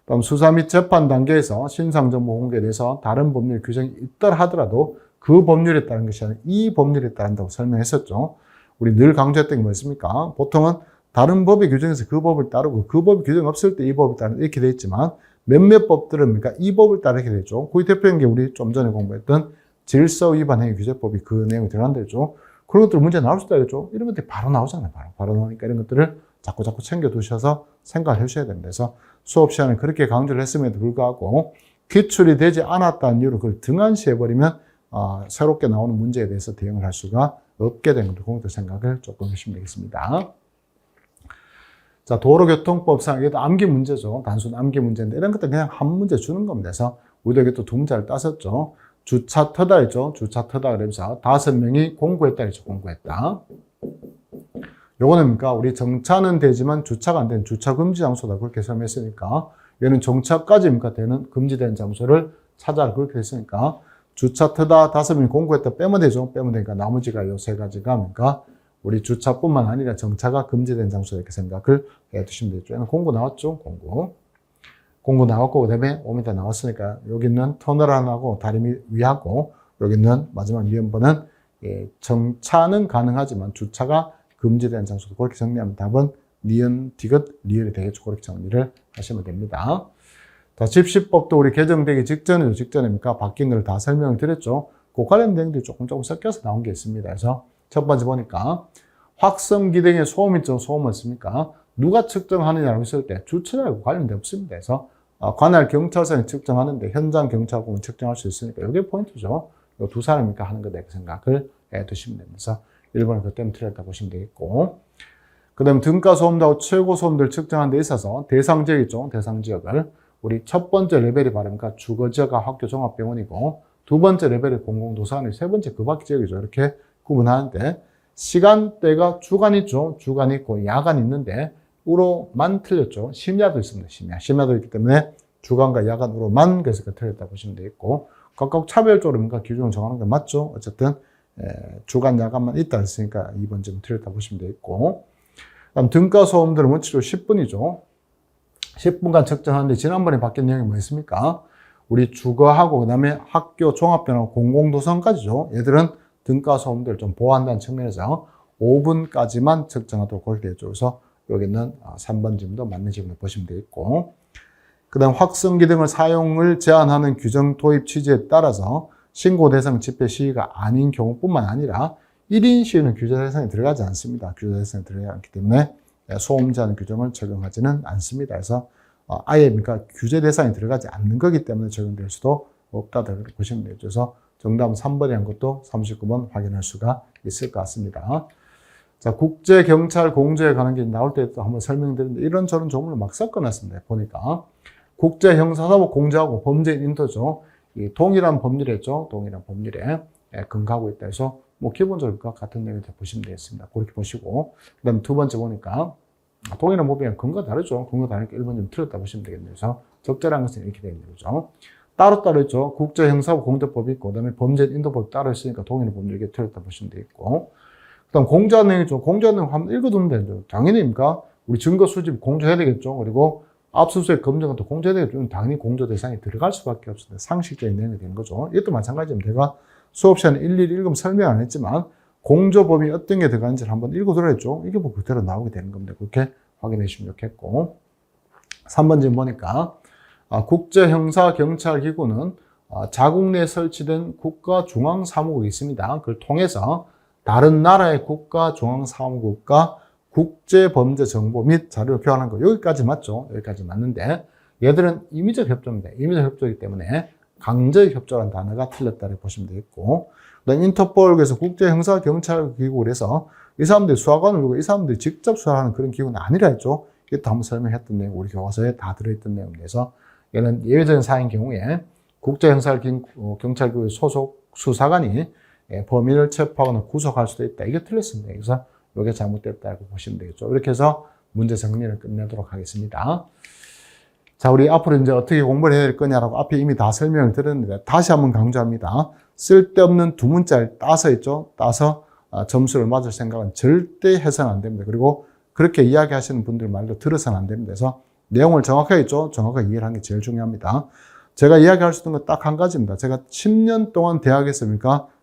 다음 수사 및 재판 단계에서 신상정보 공개에 대해서 다른 법률 규정이 있더라 하더라도 그 법률에 따른 것이 아니라 이 법률에 따른다고 설명했었죠. 우리 늘 강조했던 게 뭐였습니까? 보통은 다른 법의 규정에서 그 법을 따르고 그 법의 규정 없을 때 이 법을 따르는 이렇게 돼 있지만 몇몇 법들은 이 법을 따르게 되죠. 그 대표적인 게 우리 좀 전에 공부했던 질서 위반 행위 규제법이 그 내용이 들어간다 했죠. 그런 것들 문제 나올 수도 있겠죠. 이런 것들이 바로 나오잖아요. 바로 나오니까 이런 것들을 자꾸 챙겨두셔서 생각을 해주셔야 됩니다. 그래서 수업 시간에 그렇게 강조를 했음에도 불구하고 기출이 되지 않았다는 이유로 그걸 등한시해버리면 새롭게 나오는 문제에 대해서 대응을 할 수가 없게 되는 것도 생각을 조금 하시면 되겠습니다. 자, 도로교통법상 이것도 암기 문제죠. 단순 암기 문제인데 이런 것들 그냥 한 문제 주는 겁니다. 그래서 우리가 또 두 문제를 땄었죠. 주차 터다 했죠. 주차 터다 그러면서 5명이 공구했다 했죠. 공구했다. 요거는 우리 정차는 되지만 주차가 안 되는 주차 금지 장소다 그렇게 설명했으니까 얘는 정차까지입니까? 되는 금지된 장소를 찾아라. 그렇게 됐으니까 주차 트다 5명이 공고했다 빼면 되죠. 빼면 되니까 나머지가 요 3가지가 그러니까 우리 주차뿐만 아니라 정차가 금지된 장소 이렇게 생각을 해 두시면 되죠. 얘는 공고 나왔죠. 공고 나왔고 그다음에 5m 나왔으니까 여기는 터널안하고 다리 위하고 여기는 마지막 리언번은 정차는 가능하지만 주차가 금지된 장소도 그렇게 정리하면 답은 니은, 디귿, 리을이 되겠죠. 그렇게 정리를 하시면 됩니다. 자, 집시법도 우리 개정되기 직전입니까? 바뀐 걸 다 설명을 드렸죠. 그 관련 내용들이 조금 섞여서 나온 게 있습니다. 그래서 첫 번째 보니까 확성 기등에 소음 있죠. 소음 없습니까? 누가 측정하느냐라고 했을 때 주차장하고 관련돼 없습니다. 그래서 관할 경찰서에 측정하는데 현장 경찰국은 측정할 수 있으니까 이게 포인트죠. 이 두 사람이니까 하는 거다 이렇게 생각을 해 두시면 됩니다. 1번은 그 때문에 틀렸다 보시면 되겠고 그 다음에 등가 소음도하고 최고 소음도를 측정하는 데 있어서 대상 지역 있죠. 대상 지역을 우리 첫 번째 레벨이 바르니까 주거지역과 학교 종합병원이고 두 번째 레벨이 공공도서관이고 세 번째 급학기 지역이죠. 이렇게 구분하는데 시간대가 주간 있죠. 주간 있고 야간 있는데 우로만 틀렸죠. 심야도 있습니다. 심야도 있기 때문에 주간과 야간으로만 그래서 틀렸다 보시면 되겠고 각각 차별적으로 뭔가 기준을 정하는 게 맞죠. 어쨌든 주간 야간만 있다 했으니까 2번 점 틀렸다 보시면 되겠고 그다음 등가 소음들은 원칙으로 10분이죠. 10분간 측정하는데 지난번에 바뀐 내용이 뭐였습니까? 우리 주거하고 그다음에 학교 종합병원하고 공공도서관까지죠. 얘들은 등가 소음들을 좀 보호한다는 측면에서 5분까지만 측정하도록 그렇게 되죠. 그래서 여기는 3번 질문도 맞는 질문을 보시면 되겠고 그 다음 확성기 등을 사용을 제한하는 규정 도입 취지에 따라서 신고 대상 집회 시위가 아닌 경우뿐만 아니라 1인 시위는 규제 대상에 들어가지 않습니다. 규제 대상에 들어가지 않기 때문에 소음 제한 규정을 적용하지는 않습니다. 그래서 아예 그러니까 규제 대상에 들어가지 않는 거기 때문에 적용될 수도 없다 그렇게 보시면 되죠. 그래서 정답은 3번에 한 것도 39번 확인할 수가 있을 것 같습니다. 자, 국제경찰 공조에 관한 게 나올 때 또 한번 설명드렸는데 이런저런 조문을 막 섞어놨습니다. 보니까 국제형사사법 공조하고 범죄인 인도죠. 이 동일한 법률이죠. 동일한 법률에 근거하고 있다 해서 뭐 기본적으로 같은 내용을 보시면 되겠습니다. 그렇게 보시고 그 다음에 두 번째 보니까 동일한 법이랑 근거 다르죠. 근거 다르니까 1번 좀 틀렸다 보시면 되겠네요. 그래서 적절한 것은 이렇게 되어 있는 거죠. 따로 있죠. 국제형사법 공조법이 있고 그다음에 범죄인 인도법이 따로 있으니까 동일한 법률 이게 틀렸다 보시면 되겠고 그 다음 공조한 내용이죠. 공조한 내용 한번 읽어두면 되죠. 당연히니까 우리 증거 수집 공조해야 되겠죠. 그리고 압수수색 검증은 또 공조해야 되겠죠. 당연히 공조 대상에 들어갈 수밖에 없습니다. 상식적인 내용이 되는 거죠. 이것도 마찬가지입니다. 제가 수업 시간에 일일이 읽으면 설명 안 했지만 공조법이 어떤 게 들어가는지를 한번 읽어드렸죠. 이게 뭐 그대로 나오게 되는 겁니다. 그렇게 확인해 주시면 좋겠고 3번 질문 보니까 국제형사경찰기구는 자국 내에 설치된 국가중앙사무국이 있습니다. 그걸 통해서 다른 나라의 국가중앙사무국과 국제범죄정보 및 자료를 교환하는 거 여기까지 맞죠? 여기까지 맞는데 얘들은 임의적 협조입니다. 임의적 협조이기 때문에 강제의 협조라는 단어가 틀렸다고 보시면 되겠고 그다음 인터폴에서 국제형사경찰기구를 해서 이 사람들이 수사관을 두고 이 사람들이 직접 수사하는 그런 기구는 아니라 했죠. 이것도 한번 설명했던 내용 우리 교과서에 다 들어있던 내용에서 얘는 예외적인 사안인 경우에 국제형사경찰기구 소속 수사관이 범인을 체포하거나 구속할 수도 있다. 이게 틀렸습니다. 그래서 이게 잘못됐다고 보시면 되겠죠. 이렇게 해서 문제 정리를 끝내도록 하겠습니다. 자, 우리 앞으로 이제 어떻게 공부를 해야 될 거냐라고 앞에 이미 다 설명을 드렸는데 다시 한번 강조합니다. 쓸데없는 두 문자를 따서 있죠. 따서 점수를 맞을 생각은 절대 해서는 안 됩니다. 그리고 그렇게 이야기하시는 분들 말도 들어서는 안 됩니다. 그래서 내용을 정확하게 있죠. 정확하게 이해를 하는 게 제일 중요합니다. 제가 이야기할 수 있는 건 딱 한 가지입니다. 제가 10년 동안 대학에서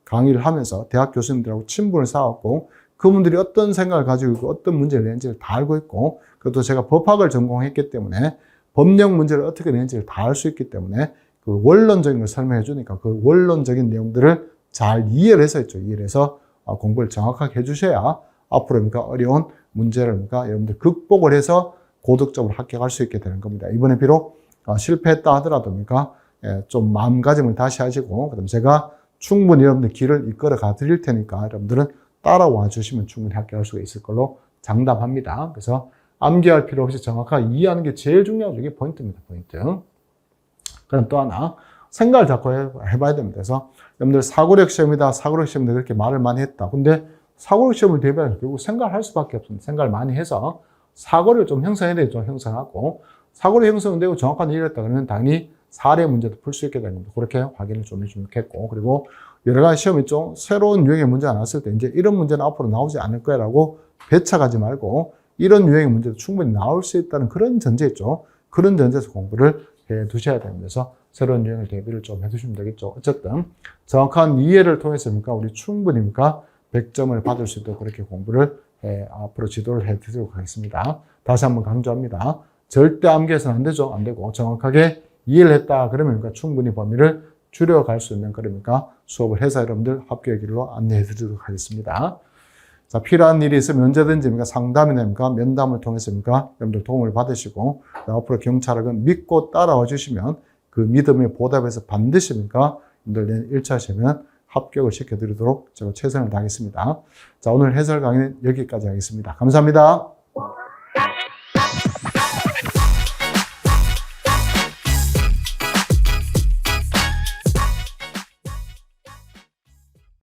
강의를 하면서 대학 교수님들하고 친분을 쌓았고 그분들이 어떤 생각을 가지고 있고 어떤 문제를 내는지를 다 알고 있고 그것도 제가 법학을 전공했기 때문에 법령 문제를 어떻게 내는지를 다 알 수 있기 때문에 그 원론적인 걸 설명해 주니까 그 원론적인 내용들을 잘 이해를 해서 있죠. 이해를 해서 공부를 정확하게 해주셔야 앞으로 어려운 문제를 여러분들 극복을 해서 고득점을 합격할 수 있게 되는 겁니다. 이번에 비록 실패했다 하더라도 좀 마음가짐을 다시 하시고 그다음 제가 충분히 여러분들 길을 이끌어 가 드릴 테니까 여러분들은 따라와 주시면 충분히 합격할 수가 있을 걸로 장담합니다. 그래서 암기할 필요 없이 정확하게 이해하는 게 제일 중요하죠. 이게 포인트입니다. 포인트. 그럼 또 하나 생각을 자꾸 해봐야 됩니다. 그래서 여러분들 사고력 시험이다. 사고력 시험인데 그렇게 말을 많이 했다. 근데 사고력 시험을 대비하면 결국 생각을 할 수밖에 없습니다. 생각을 많이 해서 사고를 좀 형성해야 되죠. 형성하고 사고로 형성되고 정확한 이해를 했다 그러면 당연히 사례 문제도 풀 수 있게 됩니다. 그렇게 확인을 좀 해주면 좋겠고, 그리고 여러 가지 시험이 좀 새로운 유형의 문제가 나왔을 때 이제 이런 문제는 앞으로 나오지 않을 거라고 배척하지 말고 이런 유형의 문제도 충분히 나올 수 있다는 그런 전제 있죠. 그런 전제에서 공부를 해 두셔야 됩니다. 그래서 새로운 유형을 대비를 좀 해두시면 되겠죠. 어쨌든 정확한 이해를 통해서입니까 우리 충분히니까 100점을 받을 수 있도록 그렇게 공부를 앞으로 지도를 해 드리도록 하겠습니다. 다시 한번 강조합니다. 절대 암기해서는 안 되죠. 안 되고 정확하게 이해를 했다 그러면 충분히 범위를 줄여갈 수 있는 그러니까 수업을 해서 여러분들 합격의 길로 안내해 드리도록 하겠습니다. 자, 필요한 일이 있으면 언제든지 상담이나 면담을 통해서 여러분들 도움을 받으시고 앞으로 경찰학은 믿고 따라와 주시면 그 믿음에 보답해서 반드시 여러분들 1차 시험은 합격을 시켜드리도록 제가 최선을 다하겠습니다. 자, 오늘 해설 강의는 여기까지 하겠습니다. 감사합니다.